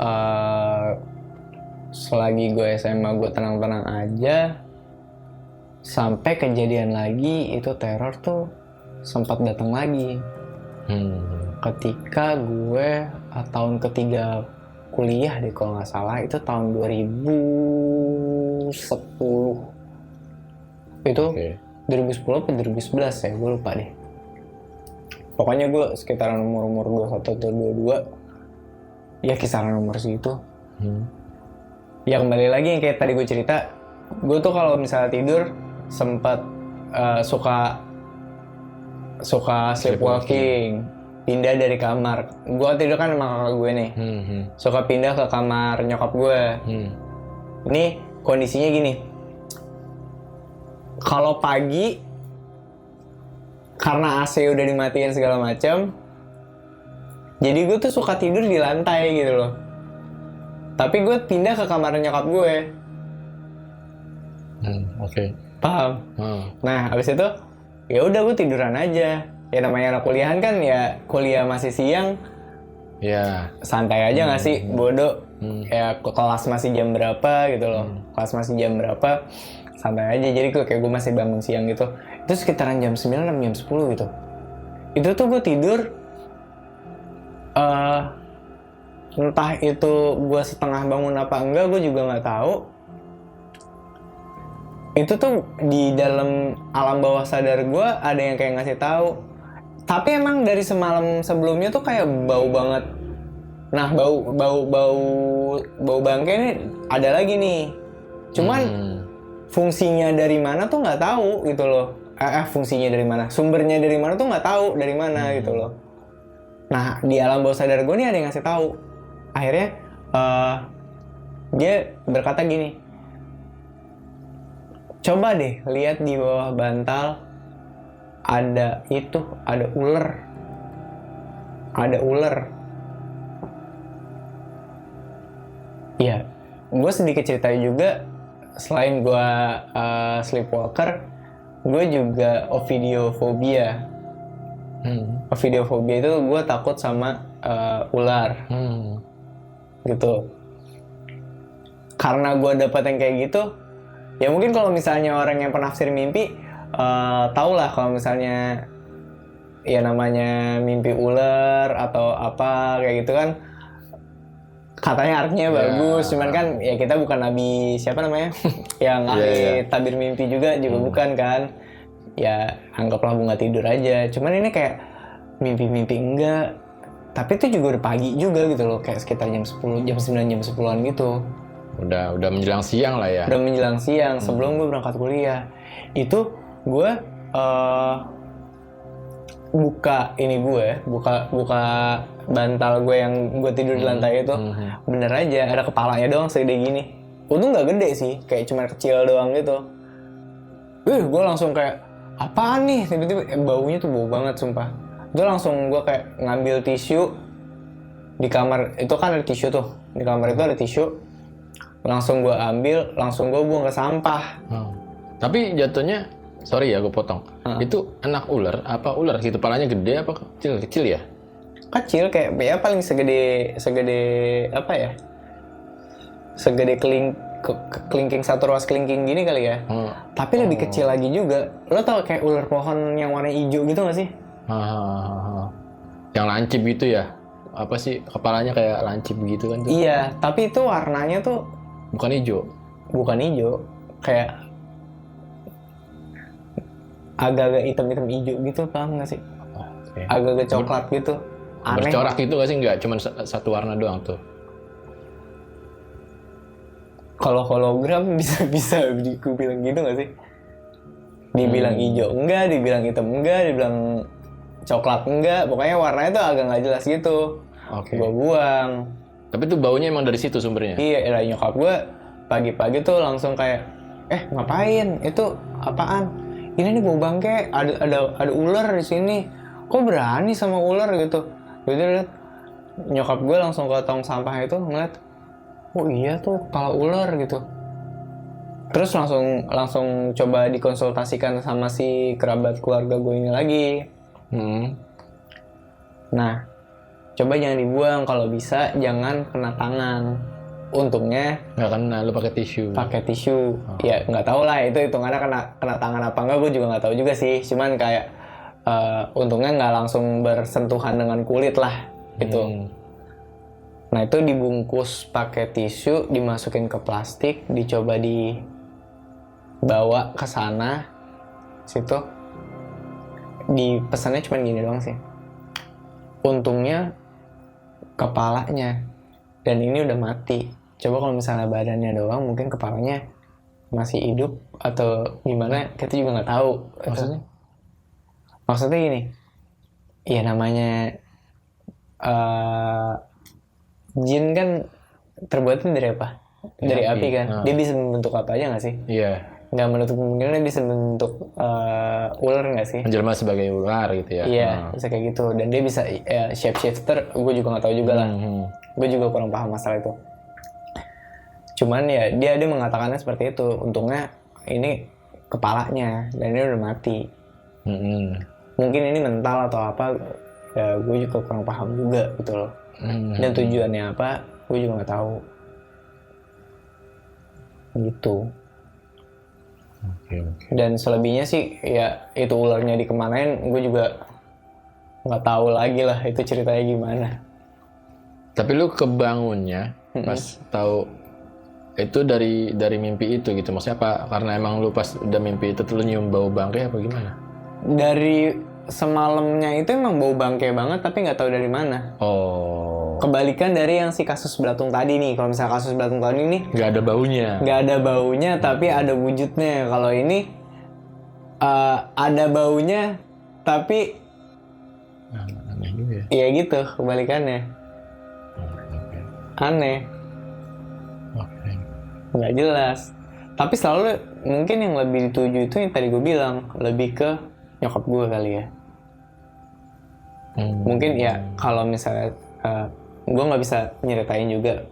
selagi gue SMA gue tenang-tenang aja, sampai kejadian lagi itu teror tuh sempat datang lagi. Ketika gue tahun ketiga kuliah deh kalau nggak salah, itu tahun 2010. Itu Oke. 2010 atau 2011 ya, gue lupa deh. Pokoknya gue sekitaran umur 21 atau 22, ya kisaran umur segitu. Ya kembali lagi yang kayak tadi gue cerita, gue tuh kalau misalnya tidur sempat suka sleepwalking, pindah dari kamar. Gue tidur kan sama kakak gue nih, suka pindah ke kamar nyokap gue. Ini kondisinya gini, kalau pagi karena AC udah dimatiin segala macam, jadi gue tuh suka tidur di lantai gitu loh. Tapi gue pindah ke kamar nyokap gue. Oke. Paham? Nah, abis itu ya udah gue tiduran aja. Ya namanya anak kuliahan kan, ya kuliah masih siang, Ya. santai aja nggak sih, bodoh. Ya kelas masih jam berapa gitu loh. Kelas masih jam berapa, santai aja. Jadi kayak gue masih bangun siang gitu. Itu sekitaran jam 9 atau jam 10 gitu. Itu tuh gue tidur, entah itu gue setengah bangun apa enggak, gue juga nggak tahu. Itu tuh di dalam alam bawah sadar gue ada yang kayak ngasih tahu. Tapi emang dari semalam sebelumnya tuh kayak bau banget. Nah, bau bangke ini ada lagi nih. Cuman fungsinya dari mana tuh nggak tahu gitu loh. Fungsinya dari mana? Sumbernya dari mana tuh nggak tahu dari mana gitu loh. Nah, di alam bawah sadar gue nih ada yang ngasih tahu. Akhirnya dia berkata gini, coba deh lihat di bawah bantal, ada ular. Ya, gue sedikit cerita juga. Selain gue sleepwalker, gue juga ovidiophobia. Ovidiophobia itu gue takut sama ular. Gitu. Karena gue dapet yang kayak gitu, ya mungkin kalau misalnya orang yang penafsir mimpi tau lah kalau misalnya ya namanya mimpi ular atau apa kayak gitu kan, katanya artinya bagus. Cuman kan ya kita bukan nabi siapa namanya yang ahli tabir mimpi juga bukan kan. Ya anggaplah bunga tidur aja. Cuman ini kayak mimpi-mimpi enggak, tapi itu juga udah pagi juga gitu loh, kayak sekitar jam 10, jam 9, jam 10-an gitu. Udah menjelang siang lah ya. Udah menjelang siang, sebelum gue berangkat kuliah. Itu gue buka bantal gue yang gue tidur di lantai itu. Bener aja, ada kepalanya doang segede gini. Untung nggak gede sih, kayak cuma kecil doang gitu. Gue langsung kayak, apaan nih? Tiba-tiba baunya tuh bau banget sumpah. Itu langsung gue kayak ngambil tisu di kamar. Itu kan ada tisu tuh, di kamar itu ada tisu. Langsung gue ambil, langsung gue buang ke sampah. Tapi jatuhnya, sorry ya gue potong. Itu anak ular apa ular sih? Kepalanya gede apa kecil ya? Kecil, kayak ya paling segede apa ya? Segede kelingking, satu ruas kelingking gini kali ya. Tapi lebih kecil lagi juga. Lo tau kayak ular pohon yang warna hijau gitu gak sih? Yang lancip gitu ya? Apa sih, kepalanya kayak lancip gitu kan tuh? Iya, tapi itu warnanya tuh Bukan hijau? bukan hijau, kayak agak-agak hitam-hitam hijau gitu, paham gak sih? Okay. Agak-agak coklat gitu. Aneh. Bercorak gitu gak sih? Nggak, cuma satu warna doang tuh? Kalau hologram bisa dibilang gitu gak sih? Dibilang hijau enggak, dibilang hitam enggak, dibilang coklat enggak, pokoknya warnanya tuh agak nggak jelas gitu. Oke. Gua buang. Tapi tuh baunya emang dari situ sumbernya? Iya, lah nyokap gua pagi-pagi tuh langsung kayak, ngapain? Itu apaan? Ini nih bau bangke, ada ular di sini. Kok berani sama ular gitu? Jadi lihat nyokap gue langsung ke tong sampah itu ngeliat, oh iya tuh kepala ular gitu. Terus langsung coba dikonsultasikan sama si kerabat keluarga gue ini lagi. Nah, coba jangan dibuang, kalau bisa jangan kena tangan. Untungnya Nggak kena, lu pakai tisu. Ya nggak tahu lah itu hitungannya kena tangan apa enggak, gue juga nggak tahu juga sih. Cuman kayak untungnya nggak langsung bersentuhan dengan kulit lah gitu. Nah itu dibungkus pakai tisu, dimasukin ke plastik, dicoba dibawa ke sana, situ. Pesannya cuma gini doang sih. Untungnya kepalanya, dan ini udah mati. Coba kalau misalnya badannya doang, mungkin kepalanya masih hidup atau gimana, kita juga nggak tahu. Maksudnya gini, ya namanya jin kan terbuatnya dari apa? Dari api kan. Dia bisa membentuk apa aja nggak sih? Iya. Nggak menutup kemungkinan dia bisa membentuk ular nggak sih? Menjelma sebagai ular gitu ya? Iya, bisa kayak gitu. Dan dia bisa shapeshifter, gue juga nggak tahu juga lah. Gue juga kurang paham masalah itu. Cuman ya dia mengatakannya seperti itu. Untungnya ini kepalanya dan ini udah mati. Mungkin ini mental atau apa, ya gue juga kurang paham juga gitu loh. Dan tujuannya apa, gue juga nggak tahu. Gitu. Okay. Dan selebihnya sih ya itu ularnya dikemanain, gue juga nggak tahu lagi lah itu ceritanya gimana. Tapi lu kebangunnya pas tahu itu dari mimpi itu gitu, maksudnya apa? Karena emang lu pas udah mimpi itu tuh lu nyium bau bangkai apa gimana? Dari semalamnya itu emang bau bangkai banget, tapi nggak tahu dari mana. Kebalikan dari yang si kasus belatung tadi nih. Kalau misalnya kasus belatung tadi nih nggak ada baunya. Nggak ada baunya, tapi ada wujudnya. Kalau ini ada baunya, tapi aneh juga ya. Iya gitu, kebalikannya. Aneh. Nggak jelas. Tapi selalu mungkin yang lebih dituju itu yang tadi gue bilang, lebih ke nyokap gue kali ya. Mungkin ya kalau misalnya gue nggak bisa nyeritain juga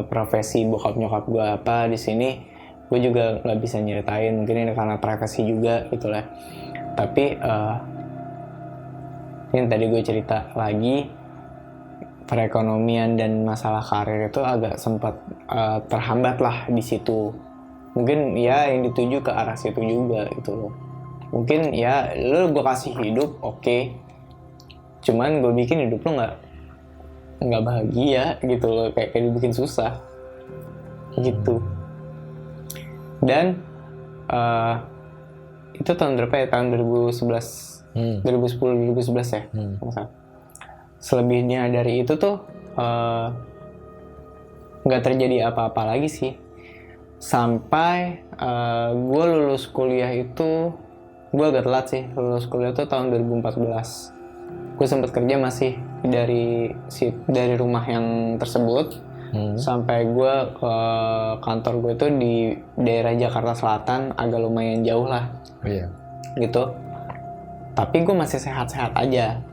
profesi bokap nyokap gue apa di sini, gue juga nggak bisa nyeritain, mungkin ini karena privasi juga gitu lah. Tapi yang tadi gue cerita lagi, perekonomian dan masalah karir itu agak sempat terhambat lah di situ. Mungkin ya yang dituju ke arah situ juga gitu loh. Mungkin ya lu gue kasih hidup oke. Cuman gue bikin hidup lu nggak bahagia gitu loh, kayak dibikin susah gitu. Dan itu tahun berapa ya? Tahun 2011, 2010-2011 ya. Selebihnya dari itu tuh nggak terjadi apa-apa lagi sih. Sampai gue lulus kuliah itu, gue agak telat sih. Lulus kuliah tuh tahun 2014. Gue sempat kerja masih dari rumah yang tersebut sampai gue ke kantor gue itu di daerah Jakarta Selatan, agak lumayan jauh lah. Gitu. Tapi gue masih sehat-sehat aja.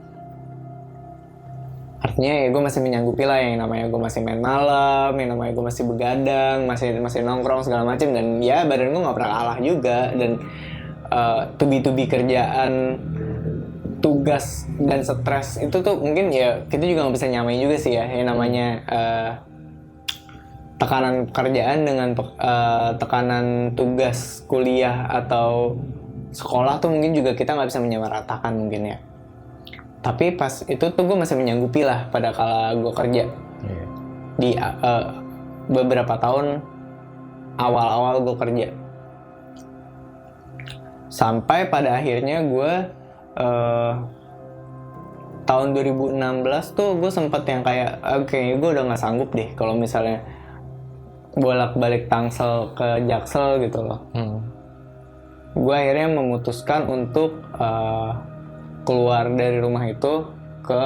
Artinya ya gue masih menyanggupi lah yang namanya gue masih main malam, yang namanya gue masih begadang, masih nongkrong segala macam, dan ya badan gue nggak pernah kalah juga. Dan tubi kerjaan, tugas dan stres itu tuh mungkin ya kita juga nggak bisa nyamain juga sih ya, yang namanya tekanan pekerjaan dengan tekanan tugas kuliah atau sekolah tuh mungkin juga kita nggak bisa menyamaratakan mungkin ya. Tapi pas itu tuh gue masih menyanggupi lah pada kala gue kerja di beberapa tahun awal-awal gue kerja. Sampai pada akhirnya gue tahun 2016 tuh gue sempet yang kayak oke, gue udah nggak sanggup deh kalau misalnya bolak-balik Tangsel ke Jaksel gitu loh. Gue akhirnya memutuskan untuk keluar dari rumah itu ke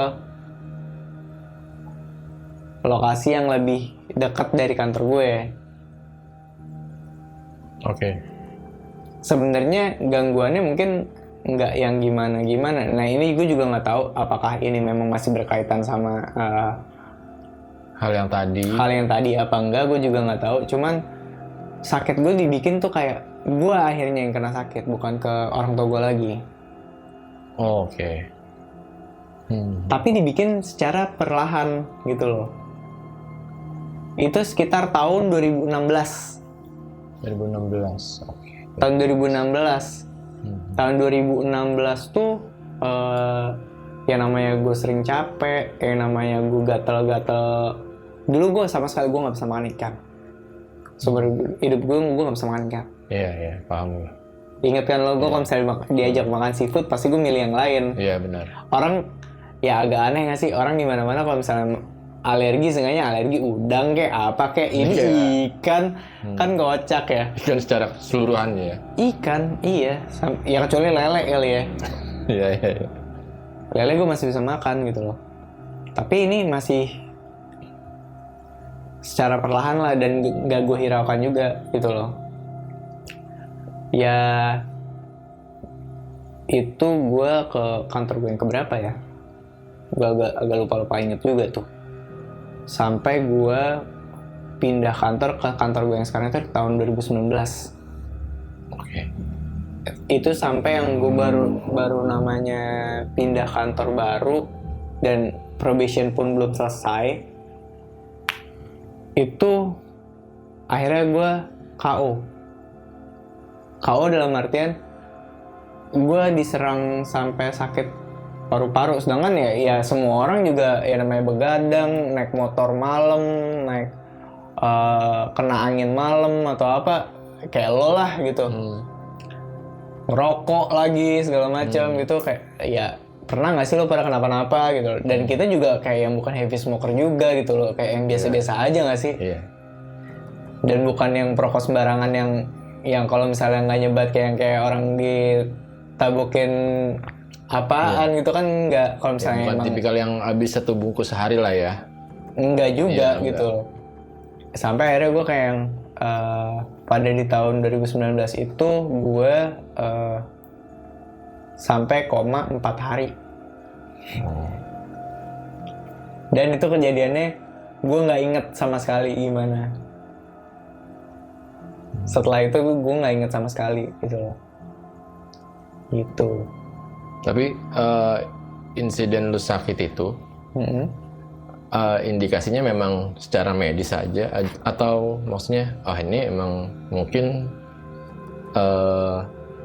lokasi yang lebih dekat dari kantor gue. Oke. Sebenarnya gangguannya mungkin nggak yang gimana-gimana. Nah ini gue juga nggak tahu apakah ini memang masih berkaitan sama Hal yang tadi apa enggak, gue juga nggak tahu. Cuman sakit gue dibikin tuh kayak gue akhirnya yang kena sakit, bukan ke orang tua gue lagi. Oke. Tapi dibikin secara perlahan gitu loh. Itu sekitar tahun 2016. 2016. Oke. Tahun 2016. Tahun 2016 tuh ya namanya gue sering capek, kayak namanya gue gatel-gatel. Dulu gue sama sekali gue nggak bisa makan ikan. Seumur hidup gue nggak bisa makan ikan. Iya, paham gue. Ingat kan lo, gue kalau misalnya diajak makan seafood pasti gue milih yang lain. Iya, benar. Orang ya agak aneh nggak sih, orang di mana-mana kalau misalnya alergi, sengaja alergi udang kayak apa kayak ini ikan kan kocak ya. Ikan secara keseluruhan ya. Ikan, iya. Ya kecuali lele kali ya. Iya. Lele gue masih bisa makan gitu loh. Tapi ini masih secara perlahan lah dan gak gue hiraukan juga gitu loh. Ya itu gue ke kantor gue yang keberapa ya? Gue agak lupa inget juga tuh. Sampai gue pindah kantor ke kantor gue yang sekarang itu tahun 2019. Oke. Itu sampai yang gue baru namanya pindah kantor baru dan probation pun belum selesai. Itu akhirnya gue KO. KO dalam artian gue diserang sampai sakit paru-paru, sedangkan ya semua orang juga ya namanya begadang, naik motor malam, naik kena angin malam atau apa kayak lo lah gitu, ngerokok lagi segala macam gitu, kayak ya pernah nggak sih lo pada kenapa-napa gitu. Dan kita juga kayak yang bukan heavy smoker juga gitu loh, kayak yang biasa-biasa aja nggak sih? Iya. Dan bukan yang perokok sembarangan yang kalau misalnya nggak nyebat kayak orang ditabukin apaan gitu kan, nggak. Kalau misalnya bukan emang tipikal yang habis 1 bungkus sehari lah ya. nggak juga Iya, gitu. Sampai akhirnya gue kayak yang pada di tahun 2019 itu gue sampai koma 4 hari. Dan itu kejadiannya gue nggak inget sama sekali gimana. Setelah itu gue nggak inget sama sekali gitu loh. Gitu. Tapi insiden lu sakit itu indikasinya memang secara medis saja atau maksudnya ini emang mungkin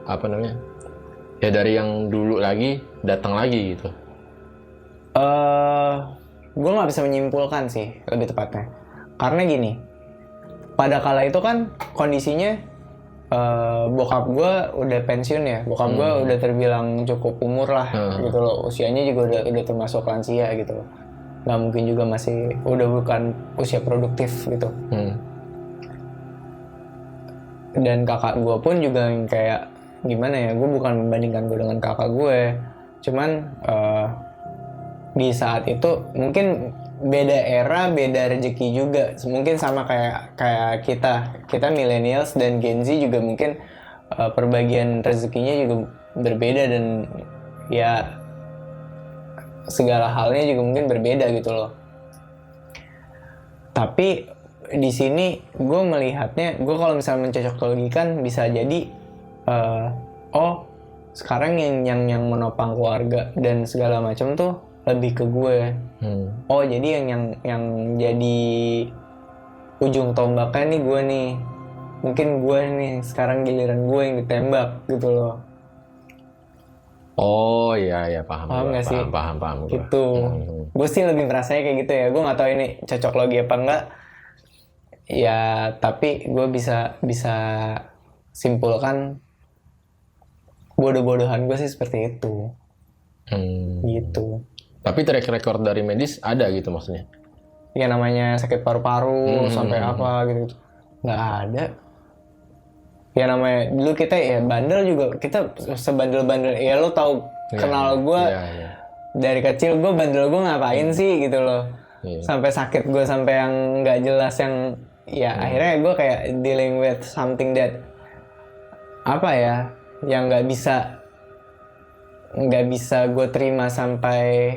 apa namanya ya dari yang dulu lagi datang lagi gitu. Gue nggak bisa menyimpulkan sih lebih tepatnya, karena gini, pada kala itu kan kondisinya bokap gue udah pensiun ya, bokap gue udah terbilang cukup umur lah gitu loh, usianya juga udah termasuk lansia gitu loh, nggak mungkin juga masih udah bukan usia produktif gitu. Dan kakak gue pun juga yang kayak gimana ya, gue bukan membandingkan gue dengan kakak gue, cuman di saat itu mungkin beda era, beda rezeki juga. Mungkin sama kayak kita millennials dan Gen Z juga mungkin perbagian rezekinya juga berbeda dan ya segala halnya juga mungkin berbeda gitu loh. Tapi di sini gue melihatnya, gue kalau misalnya mencocokologikan bisa jadi sekarang yang menopang keluarga dan segala macam tuh lebih ke gue. Oh jadi yang jadi ujung tombaknya nih gue nih, mungkin gue nih sekarang giliran gue yang ditembak gitu loh. Oh iya paham Nggak sih? paham gua. Gitu. Gue sih lebih merasanya kayak gitu ya. Gue nggak tahu ini cocok logi apa enggak. Ya tapi gue bisa simpulkan bodoh-bodohan gue sih seperti itu. Gitu. Tapi track record dari medis ada gitu maksudnya? Ya namanya sakit paru-paru sampai apa gitu. Nggak ada. Ya namanya dulu kita ya bandel juga, kita sebandel-bandel. Ya lo tahu kenal gue dari kecil, gue bandel gue ngapain sih gitu loh. Sampai sakit gue sampai yang nggak jelas yang ya akhirnya gue kayak dealing with something that apa ya yang nggak bisa gue terima sampai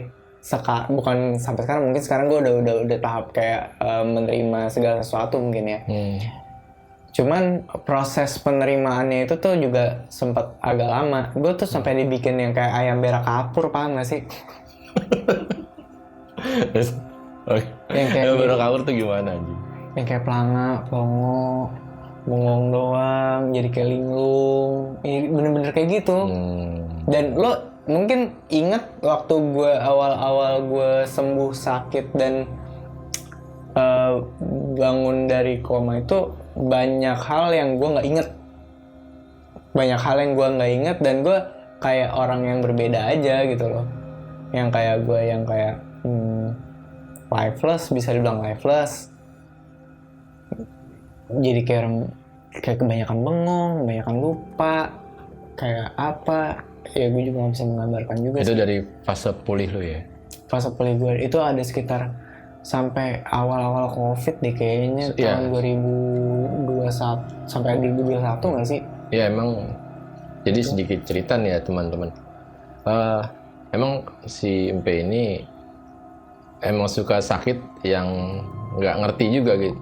bukan sampai sekarang, mungkin sekarang gue udah tahap kayak menerima segala sesuatu mungkin ya. Cuman proses penerimaannya itu tuh juga sempat agak lama. Gue tuh sampai dibikin yang kayak ayam berak kapur, paham gak sih? Yang kayak berak kapur tuh gimana anjing? Yang kayak pelanga, pelongo, bengong doang, jadi kayak linglung. Bener-bener kayak gitu. Dan lo mungkin inget waktu gue awal-awal gue sembuh sakit dan bangun dari koma itu banyak hal yang gue nggak inget dan gue kayak orang yang berbeda aja gitu loh, yang kayak lifeless, bisa dibilang lifeless, jadi kayak kebanyakan bengong, kebanyakan lupa, kayak apa ya gue juga nggak bisa menggambarkan juga itu sih. dari fase pulih lo ya? Fase pulih gue itu ada sekitar sampai awal-awal COVID deh kayaknya, tahun 2021 sampai 2021 nggak sih? Ya emang, jadi sedikit cerita nih ya teman-teman. Emang si Empe ini emang suka sakit yang nggak ngerti juga gitu.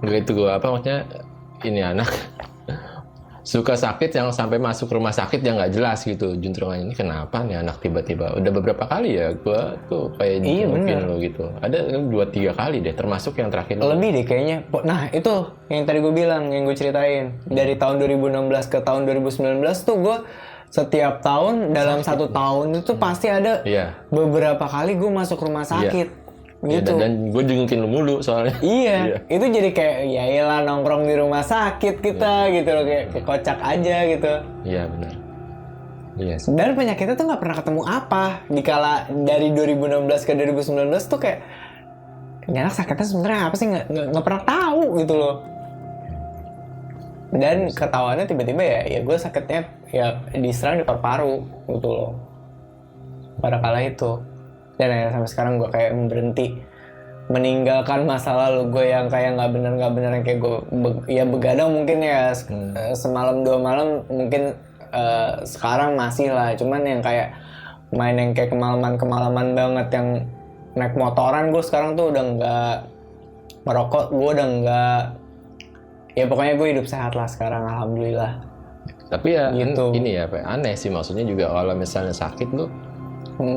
Nggak itu gue apa maksudnya, ini anak suka sakit yang sampai masuk rumah sakit yang nggak jelas gitu juntrungannya, ini kenapa nih anak tiba-tiba. Udah beberapa kali ya gue tuh kayak mungkin lo gitu, ada 2-3 kali deh, termasuk yang terakhir lebih deh kayaknya. Nah itu yang tadi gue bilang, yang gue ceritain dari tahun 2016 ke tahun 2019 tuh gue setiap tahun dalam satu tahun itu pasti ada beberapa kali gue masuk rumah sakit. Gitu. Dan gue jengukin lu mulu soalnya. Iya, itu jadi kayak ya iyalah nongkrong di rumah sakit kita gitu loh, kayak kocak aja gitu. Iya benar. Iya. Dan penyakitnya tuh nggak pernah ketemu apa. Dikala dari 2016 ke 2019 tuh kayak anak sakitnya sebenarnya apa sih, nggak pernah tahu gitu loh. Dan ketahuannya tiba-tiba ya gue sakitnya ya diserang di paru-paru gitu loh. Pada kala itu. Dan akhirnya sampai sekarang gue kayak berhenti meninggalkan masa lalu gue yang kayak nggak benar yang kayak gue begadang mungkin ya semalam 2 malam mungkin sekarang masih lah, cuman yang kayak main yang kayak kemalaman banget yang naik motoran, gue sekarang tuh udah nggak merokok, gue udah nggak, ya pokoknya gue hidup sehat lah sekarang, alhamdulillah. Tapi ya gitu. Ini ya aneh sih, maksudnya juga kalau misalnya sakit lu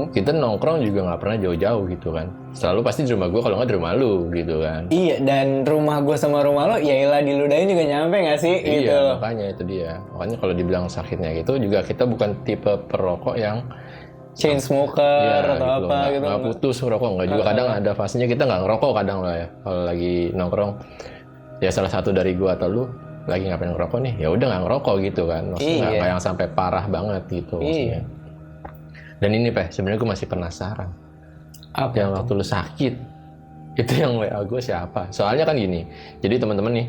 kita nongkrong juga nggak pernah jauh-jauh gitu kan, selalu pasti di rumah gue, kalau nggak di rumah lu gitu kan. Iya, dan rumah gue sama rumah lo ya iyalah diludahin juga nyampe nggak sih? Iya gitu. Makanya itu dia, makanya kalau dibilang sakitnya gitu juga kita bukan tipe perokok yang chain smoker atau gitu, apa gitu, nggak putus ngerokok, nggak juga. Kadang ada fasenya kita nggak ngerokok kadang lah ya, kalau lagi nongkrong ya salah satu dari gue atau lu lagi ngapain ngerokok nih, ya udah nggak ngerokok gitu kan, maksudnya nggak yang sampai parah banget gitu maksudnya. Dan ini sebenarnya gue masih penasaran. Apa yang waktu lu sakit itu yang WA gue siapa? Soalnya kan gini, jadi teman-teman nih,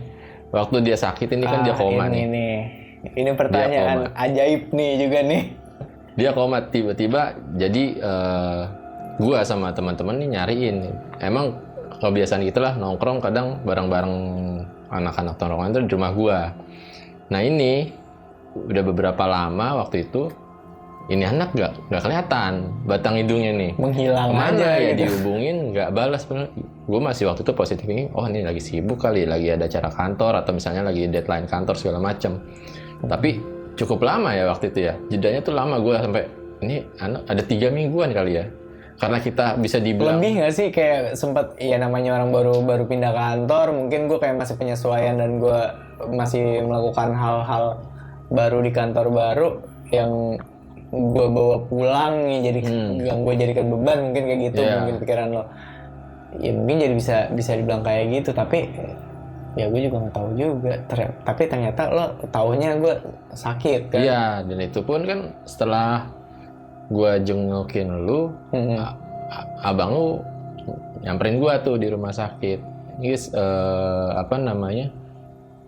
waktu dia sakit ini kan dia koma ini pertanyaan ajaib nih juga nih. Dia koma tiba-tiba, jadi gue sama teman-teman nih nyariin. Emang kebiasaan gitulah nongkrong kadang bareng-bareng anak-anak tongkrongan itu di rumah gue. Nah ini udah beberapa lama waktu itu. Ini anak nggak kelihatan batang hidungnya nih, menghilang kemana aja ya gitu. Dihubungin nggak balas. Gue masih waktu itu positif ini, oh ini lagi sibuk kali, lagi ada acara kantor atau misalnya lagi deadline kantor segala macam. Tapi cukup lama ya waktu itu ya, jedanya tuh lama, gue sampai ini anak ada 3 mingguan kali ya, karena kita bisa dibilang Lebih nggak sih kayak sempat ya namanya orang baru pindah kantor, mungkin gue kayak masih penyesuaian dan gue masih melakukan hal-hal baru di kantor baru yang gue bawa pulang ya, jadi yang gue jadikan beban mungkin kayak gitu. Mungkin pikiran lo ya mungkin jadi bisa dibilang kayak gitu, tapi ya gue juga nggak tahu juga. Tapi ternyata lo taunya gue sakit kan. Iya, dan itu pun kan setelah gue jengukin lu, abang lu nyamperin gue tuh di rumah sakit. Guys, apa namanya?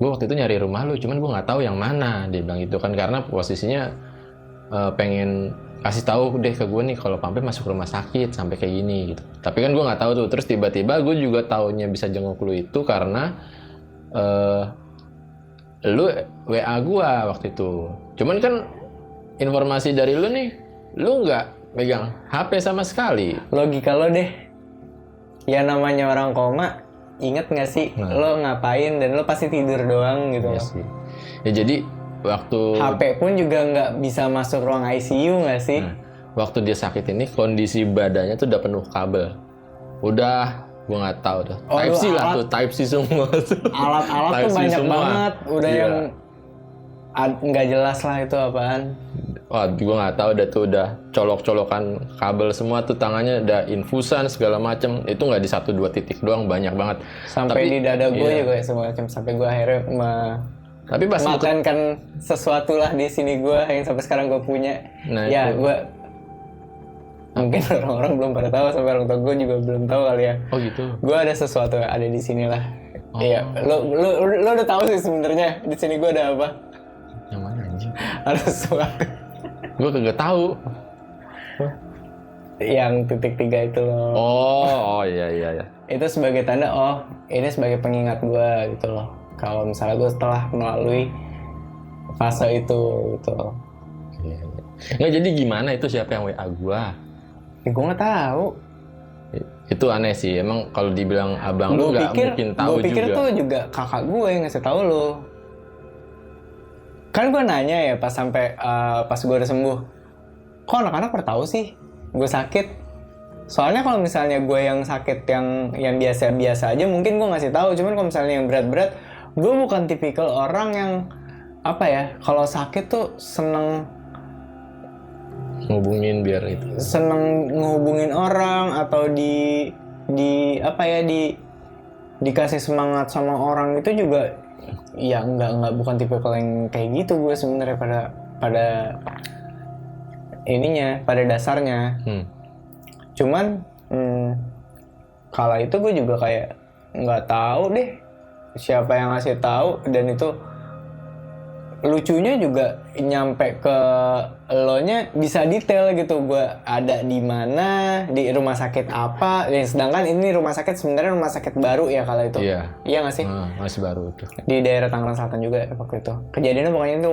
Gue waktu itu nyari rumah lu, cuman gue nggak tahu yang mana. Dia bilang gitu kan, karena posisinya pengen kasih tahu deh ke gue nih kalau Pampe masuk rumah sakit sampai kayak gini gitu. Tapi kan gue nggak tahu tuh. Terus tiba-tiba gue juga taunya bisa jenguk lu itu karena lu WA gue waktu itu. Cuman kan informasi dari lu nih, lu nggak megang HP sama sekali. Logika lo deh, ya namanya orang koma, inget nggak sih lo ngapain dan lo pasti tidur doang gitu. Iya sih. Ya jadi waktu HP pun juga nggak bisa masuk ruang ICU nggak sih? Waktu dia sakit ini kondisi badannya tuh udah penuh kabel. Udah, gua nggak tahu tuh. Type C lah tuh, Type C semua tuh. Alat-alat tuh banyak semua banget, udah yang nggak jelas lah itu apaan. Wah, gue nggak tahu udah colok-colokan kabel semua tuh, tangannya udah infusan segala macem. Itu nggak di 1-2 titik doang, banyak banget. Sampai di dada gue juga ya semacam, sampai gue akhirnya tapi pas makankan sesuatu lah di sini gue yang sampai sekarang gue punya. Nah, ya gue mungkin orang-orang belum pada tahu, sampai orang tua gue juga belum tahu kali ya. Oh gitu. Gue ada sesuatu yang ada di sini lah. Iya, lo udah tahu sih sebenarnya di sini gue ada apa? Yang mana anjing? Ada sesuatu. Gue kagak tahu. Yang titik 3 itu loh. Oh iya. Itu sebagai tanda, oh ini sebagai pengingat gue gitu loh. Kalau misalnya gue setelah melalui fase itu gitu. Iya. Nggak, jadi gimana itu, siapa yang WA gue? Ya, gue nggak tahu. Itu aneh sih. Emang kalau dibilang abang lu nggak mungkin tahu juga. Gue pikir tuh juga kakak gue yang ngasih tahu lo. Kan gue nanya ya pas sampai pas gue udah sembuh, kok anak-anak pada tahu sih gue sakit? Soalnya kalau misalnya gue yang sakit yang biasa-biasa aja mungkin gue ngasih tahu. Cuman kalau misalnya yang berat-berat, gue bukan tipikal orang yang apa ya, kalau sakit tuh seneng ngehubungin biar itu. Seneng ngehubungin orang atau di apa ya, dikasih semangat sama orang itu juga. Ya enggak, bukan tipe yang kayak gitu gue sebenarnya pada ininya, pada dasarnya. Cuman kala itu gue juga kayak nggak tahu deh siapa yang ngasih tahu, dan itu lucunya juga nyampe ke elonya bisa detail gitu, gue ada di mana, di rumah sakit apa. Sedangkan ini rumah sakit sebenarnya rumah sakit baru ya kala itu. Iya nggak sih? Masih baru itu. Di daerah Tangerang Selatan juga waktu itu. Kejadiannya pokoknya itu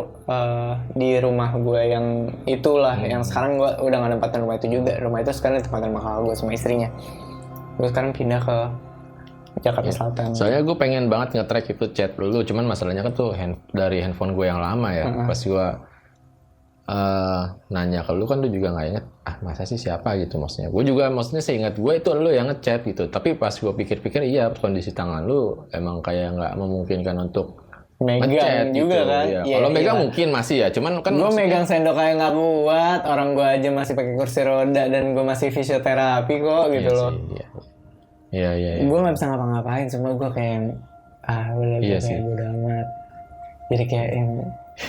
di rumah gue yang itulah, yang sekarang gue udah nggak nempatin rumah itu juga. Rumah itu sekarang ditempatin sama kakak gue sama istrinya. Gue sekarang pindah ke Jakarta Selatan. Soalnya gue pengen banget nge-track itu chat lu, cuman masalahnya kan tuh dari handphone gue yang lama ya. Pas gue nanya ke lu kan lu juga nggak inget, masa sih siapa gitu maksudnya. Gue juga maksudnya seingat gue itu lu yang ngechat gitu. Tapi pas gue pikir-pikir, iya kondisi tangan lu emang kayak nggak memungkinkan untuk megang juga gitu, kan. Ya. Kalau megang mungkin masih ya, cuman kan gue megang sendok kayak nggak kuat. Orang gue aja masih pakai kursi roda dan gue masih fisioterapi kok gitu loh. Iya. Gue nggak bisa ngapa-ngapain, semua gue kayak udah kayak bodo amat. Jadi kayak yang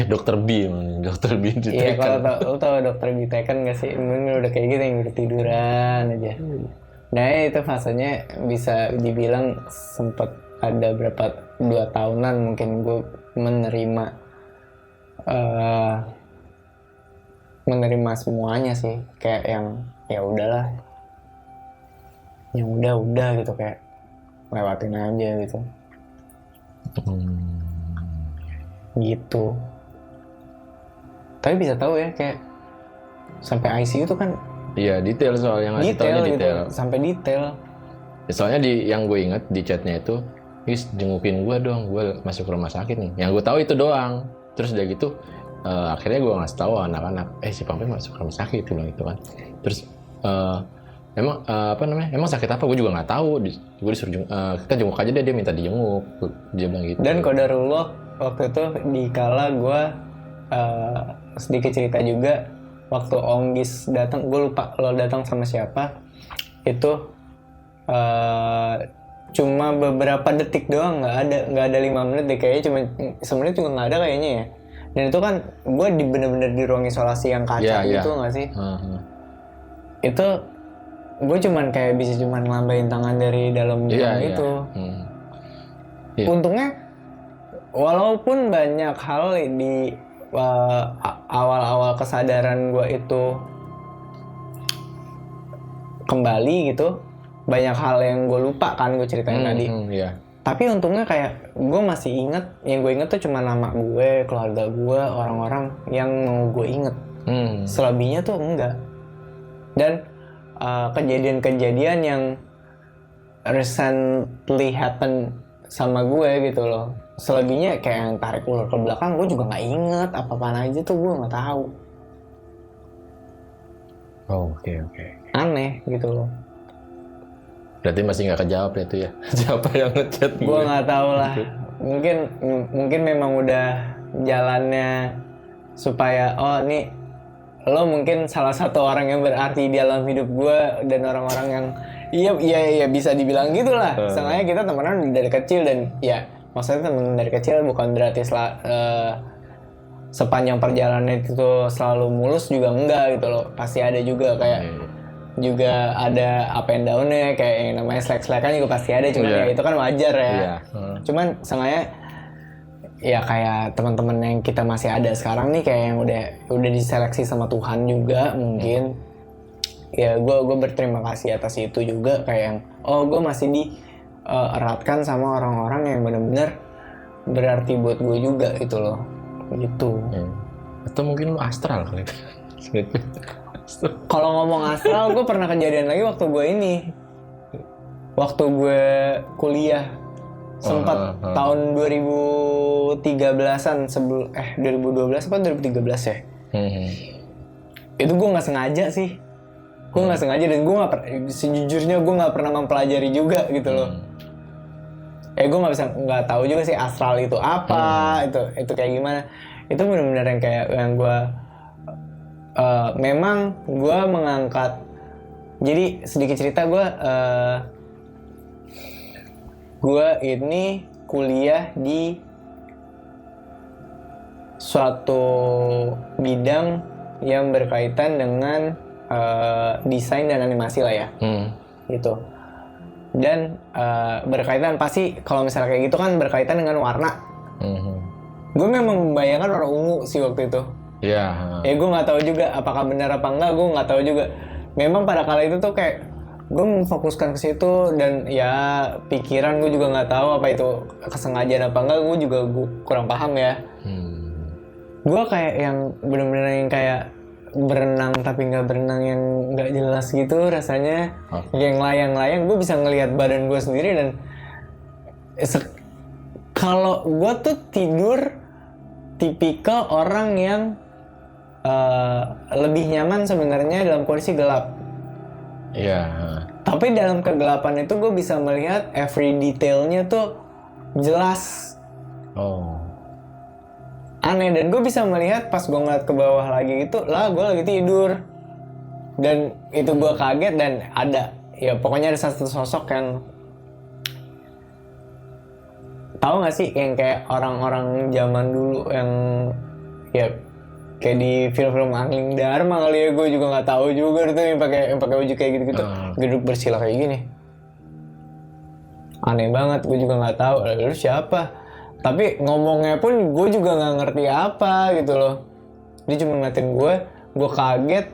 Dokter B diteken. Iya, kalau lo tau Dokter B diteken nggak sih? Mungkin udah kayak gitu yang udah tiduran aja. Nah itu fasenya bisa dibilang sempet ada berapa 2 tahunan mungkin gue menerima semuanya sih, kayak yang ya udahlah, yang udah gitu, kayak lewatin aja gitu. Gitu. Tapi bisa tahu ya kayak sampai ICU tuh kan. Iya, detail soalnya ngasih taunya detail. Gitu, sampai detail. Ya, soalnya yang gue inget di chatnya itu, jengukin gue dong, gue masuk rumah sakit nih. Yang gue tahu itu doang. Terus udah gitu, akhirnya gue ngasih tahu anak-anak, si Pampe masuk rumah sakit, bilang gitu kan. Terus Emang sakit apa? Gue juga nggak tahu. Gue disuruh kita jenguk aja deh, dia minta dijenguk. Dia bilang gitu. Dan qadarullah waktu itu di kala gue sedikit cerita juga, waktu Onggis datang, gue lupa lo datang sama siapa, itu cuma beberapa detik doang, nggak ada 5 menit deh kayaknya, cuma semenit juga nggak ada kayaknya ya. Dan itu kan gue bener-bener di ruang isolasi yang kaca gitu nggak sih? Itu gue cuman kayak bisa ngelambain tangan dari dalam ruang itu. Untungnya walaupun banyak hal di awal-awal kesadaran gue itu kembali gitu, banyak hal yang gue lupa kan gue ceritain tadi. Tapi untungnya kayak gue masih inget, yang gue inget tuh cuma nama gue, keluarga gue, orang-orang yang mau gue inget. Selebihnya tuh enggak. Dan kejadian-kejadian yang recently happen sama gue gitu loh, selebihnya kayak yang tarik ulur ke belakang gue juga nggak inget, apa-apaan aja tuh gue nggak tahu. Oke. Aneh gitu loh. Berarti masih nggak kejawab ya itu ya? Siapa yang ngechat gue? Gue nggak tahu lah. Mungkin memang udah jalannya supaya nih lo mungkin salah satu orang yang berarti di dalam hidup gue, dan orang-orang yang iya bisa dibilang gitulah. Soalnya kita temenan dari kecil, dan ya maksudnya temen dari kecil bukan berarti sepanjang perjalanan itu tuh selalu mulus juga enggak gitu loh. Pasti ada juga kayak juga ada up and down-nya, kayak yang namanya slack-slackan juga pasti ada, cuman ya itu kan wajar ya. Cuman sengaja ya kayak teman-teman yang kita masih ada sekarang nih, kayak yang udah diseleksi sama Tuhan juga mungkin. Ya gue berterima kasih atas itu juga, kayak yang gue masih dieratkan sama orang-orang yang benar-benar berarti buat gue juga gitu loh, gitu. Atau mungkin lu astral kali. Kalau ngomong astral, gue pernah kejadian lagi waktu gue kuliah. Sempat tahun 2013-an 2012 apa 2013 ya? Itu gue nggak sengaja sih. Gue nggak sengaja, dan gue sejujurnya gue nggak pernah mempelajari juga gitu loh. Gue nggak tahu juga sih astral itu apa, itu kayak gimana. Itu benar-benar yang kayak yang gue memang gue mengangkat. Jadi sedikit cerita, gue ini kuliah di suatu bidang yang berkaitan dengan desain dan animasi lah ya, gitu. Dan berkaitan pasti kalau misalnya kayak gitu kan berkaitan dengan warna. Gue memang membayangkan warna ungu sih waktu itu. Gue nggak tahu juga apakah benar apa enggak, gue nggak tahu juga. Memang pada kala itu tuh kayak gue memfokuskan ke situ, dan ya pikiran gue juga nggak tahu apa itu kesengajaan apa enggak, gue kurang paham ya. Gue kayak yang benar-benar yang kayak berenang tapi nggak berenang, yang nggak jelas gitu rasanya. Yang layang-layang, gue bisa ngelihat badan gue sendiri, dan kalau gue tuh tidur tipikal orang yang lebih nyaman sebenarnya dalam kondisi gelap. Tapi dalam kegelapan itu gue bisa melihat every detailnya tuh jelas. Aneh, dan gue bisa melihat pas gue ngeliat ke bawah lagi gitu, gue lagi tidur. Dan itu gue kaget, dan pokoknya ada satu sosok yang tahu nggak sih, yang kayak orang-orang zaman dulu yang kayak di film-film Angling Dharma kali ya, gue juga nggak tahu juga tuh yang pakai baju kayak gitu-gitu, duduk bersila kayak gini. Aneh banget, gue juga nggak tahu lalu siapa. Tapi ngomongnya pun gue juga nggak ngerti apa gitu loh. Dia cuma ngeliatin gue kaget.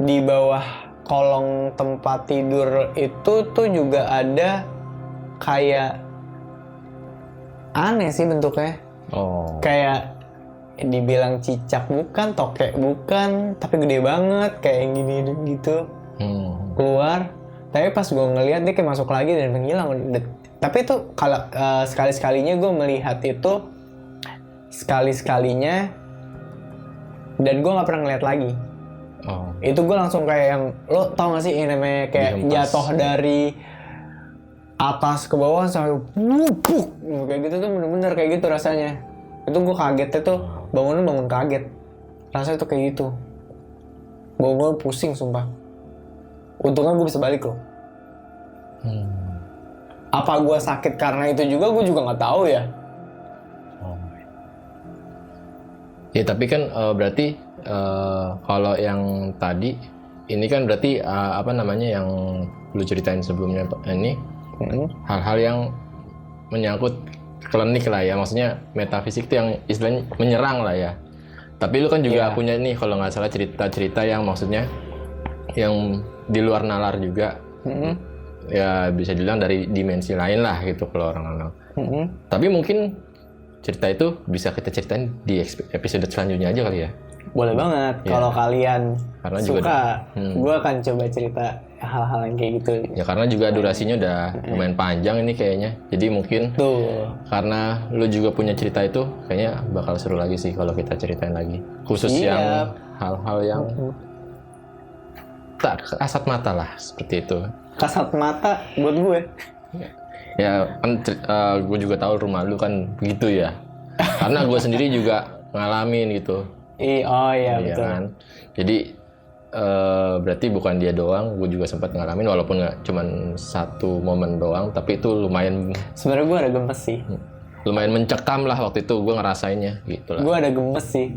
Di bawah kolong tempat tidur itu tuh juga ada kayak aneh sih bentuknya. Kayak dibilang cicak bukan, tokek bukan, tapi gede banget kayak yang gini gitu. Keluar, tapi pas gue ngeliat dia kayak masuk lagi dan menghilang. Tapi itu kalau sekali-sekalinya gue melihat itu, sekali-sekalinya, dan gue nggak pernah ngeliat lagi. Oh. Itu gue langsung kayak yang, lo tau gak sih ini namanya kayak Dihempas. jatuh dari atas ke bawah sampai wupuk kayak gitu tuh, bener-bener kayak gitu rasanya. Itu gue kagetnya tuh, bangun kaget. Rasanya tuh kayak gitu. Bangun pusing sumpah. Untungnya gue bisa balik loh. Apa gue sakit karena itu juga, gue juga nggak tahu ya. Ya tapi kan berarti kalau yang tadi ini kan berarti apa namanya yang lu ceritain sebelumnya ini hal-hal yang menyangkut klinik lah ya, maksudnya metafisik itu yang istilahnya menyerang lah ya. Tapi lu kan juga punya nih kalau nggak salah cerita-cerita yang maksudnya yang di luar nalar juga. Ya bisa dibilang dari dimensi lain lah gitu kalau orang-orang. Tapi mungkin cerita itu bisa kita ceritain di episode selanjutnya aja kali ya. Boleh banget. Kalau kalian Karena suka, juga gue akan coba cerita hal-hal yang kayak gitu. ya karena juga durasinya udah lumayan panjang ini kayaknya. Jadi mungkin Tuh. karena lu juga punya cerita itu, kayaknya bakal seru lagi sih kalau kita ceritain lagi. Khusus yang hal-hal yang tak kasat mata lah seperti itu. Kasat mata buat gue. Ya kan gue juga tahu rumah lu kan begitu ya. Karena gue sendiri juga ngalamin gitu. Oh iya Iya betul. kan. Jadi berarti bukan dia doang, gue juga sempat ngalamin walaupun nggak cuman satu momen doang, tapi itu lumayan Sebenarnya gue ada gemes sih. lumayan mencekam lah waktu itu gue ngerasainnya gitu lah. Gue ada gemes sih.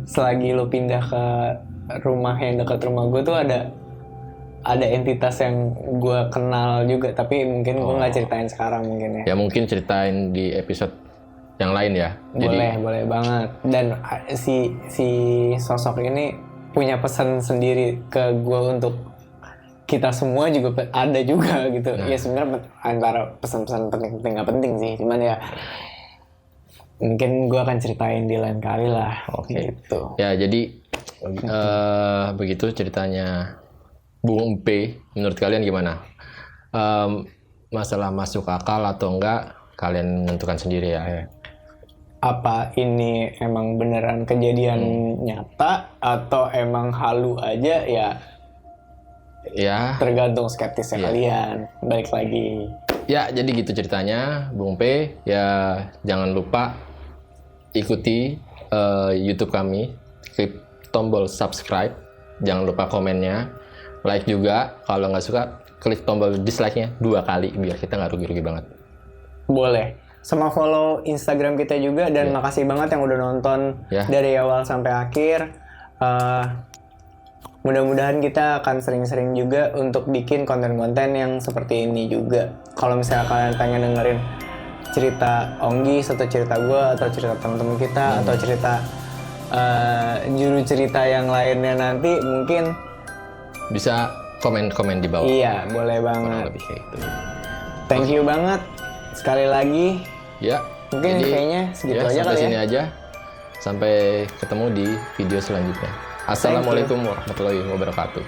Selagi lo pindah ke rumah yang dekat rumah gue tuh ada entitas yang gue kenal juga, tapi mungkin gue nggak ceritain sekarang mungkin ya. Ya mungkin ceritain di episode yang lain ya. Boleh banget. Dan si sosok ini punya pesan sendiri ke gue untuk kita semua juga ada juga gitu. Ya sebenarnya antara pesan-pesan penting nggak penting sih, cuman ya mungkin gue akan ceritain di lain kali lah. Gitu. Ya jadi begitu ceritanya Bung P. Menurut kalian gimana? Masalah masuk akal atau enggak, kalian menentukan sendiri ya. Apa ini emang beneran kejadian nyata atau emang halu aja ya? Ya. Tergantung skeptisnya kalian. Balik lagi. Ya, jadi gitu ceritanya, Bung P. Ya, jangan lupa ikuti YouTube kami, klik tombol subscribe, jangan lupa komennya, like juga. Kalau nggak suka, klik tombol dislike-nya 2 kali biar kita nggak rugi-rugi banget. Boleh. Sama follow Instagram kita juga, dan makasih banget yang udah nonton dari awal sampai akhir. Mudah-mudahan kita akan sering-sering juga untuk bikin konten-konten yang seperti ini juga. Kalau misalnya kalian pengen dengerin cerita Onggis atau cerita gue atau cerita teman-teman kita atau cerita juru cerita yang lainnya nanti, mungkin bisa komen-komen di bawah. Iya, boleh banget. Lebih kayak gitu. Thank you banget sekali lagi. Ya, Mungkin kayaknya segitu aja sampai kali sini ya. aja. Sampai ketemu di video selanjutnya. Assalamualaikum warahmatullahi wabarakatuh.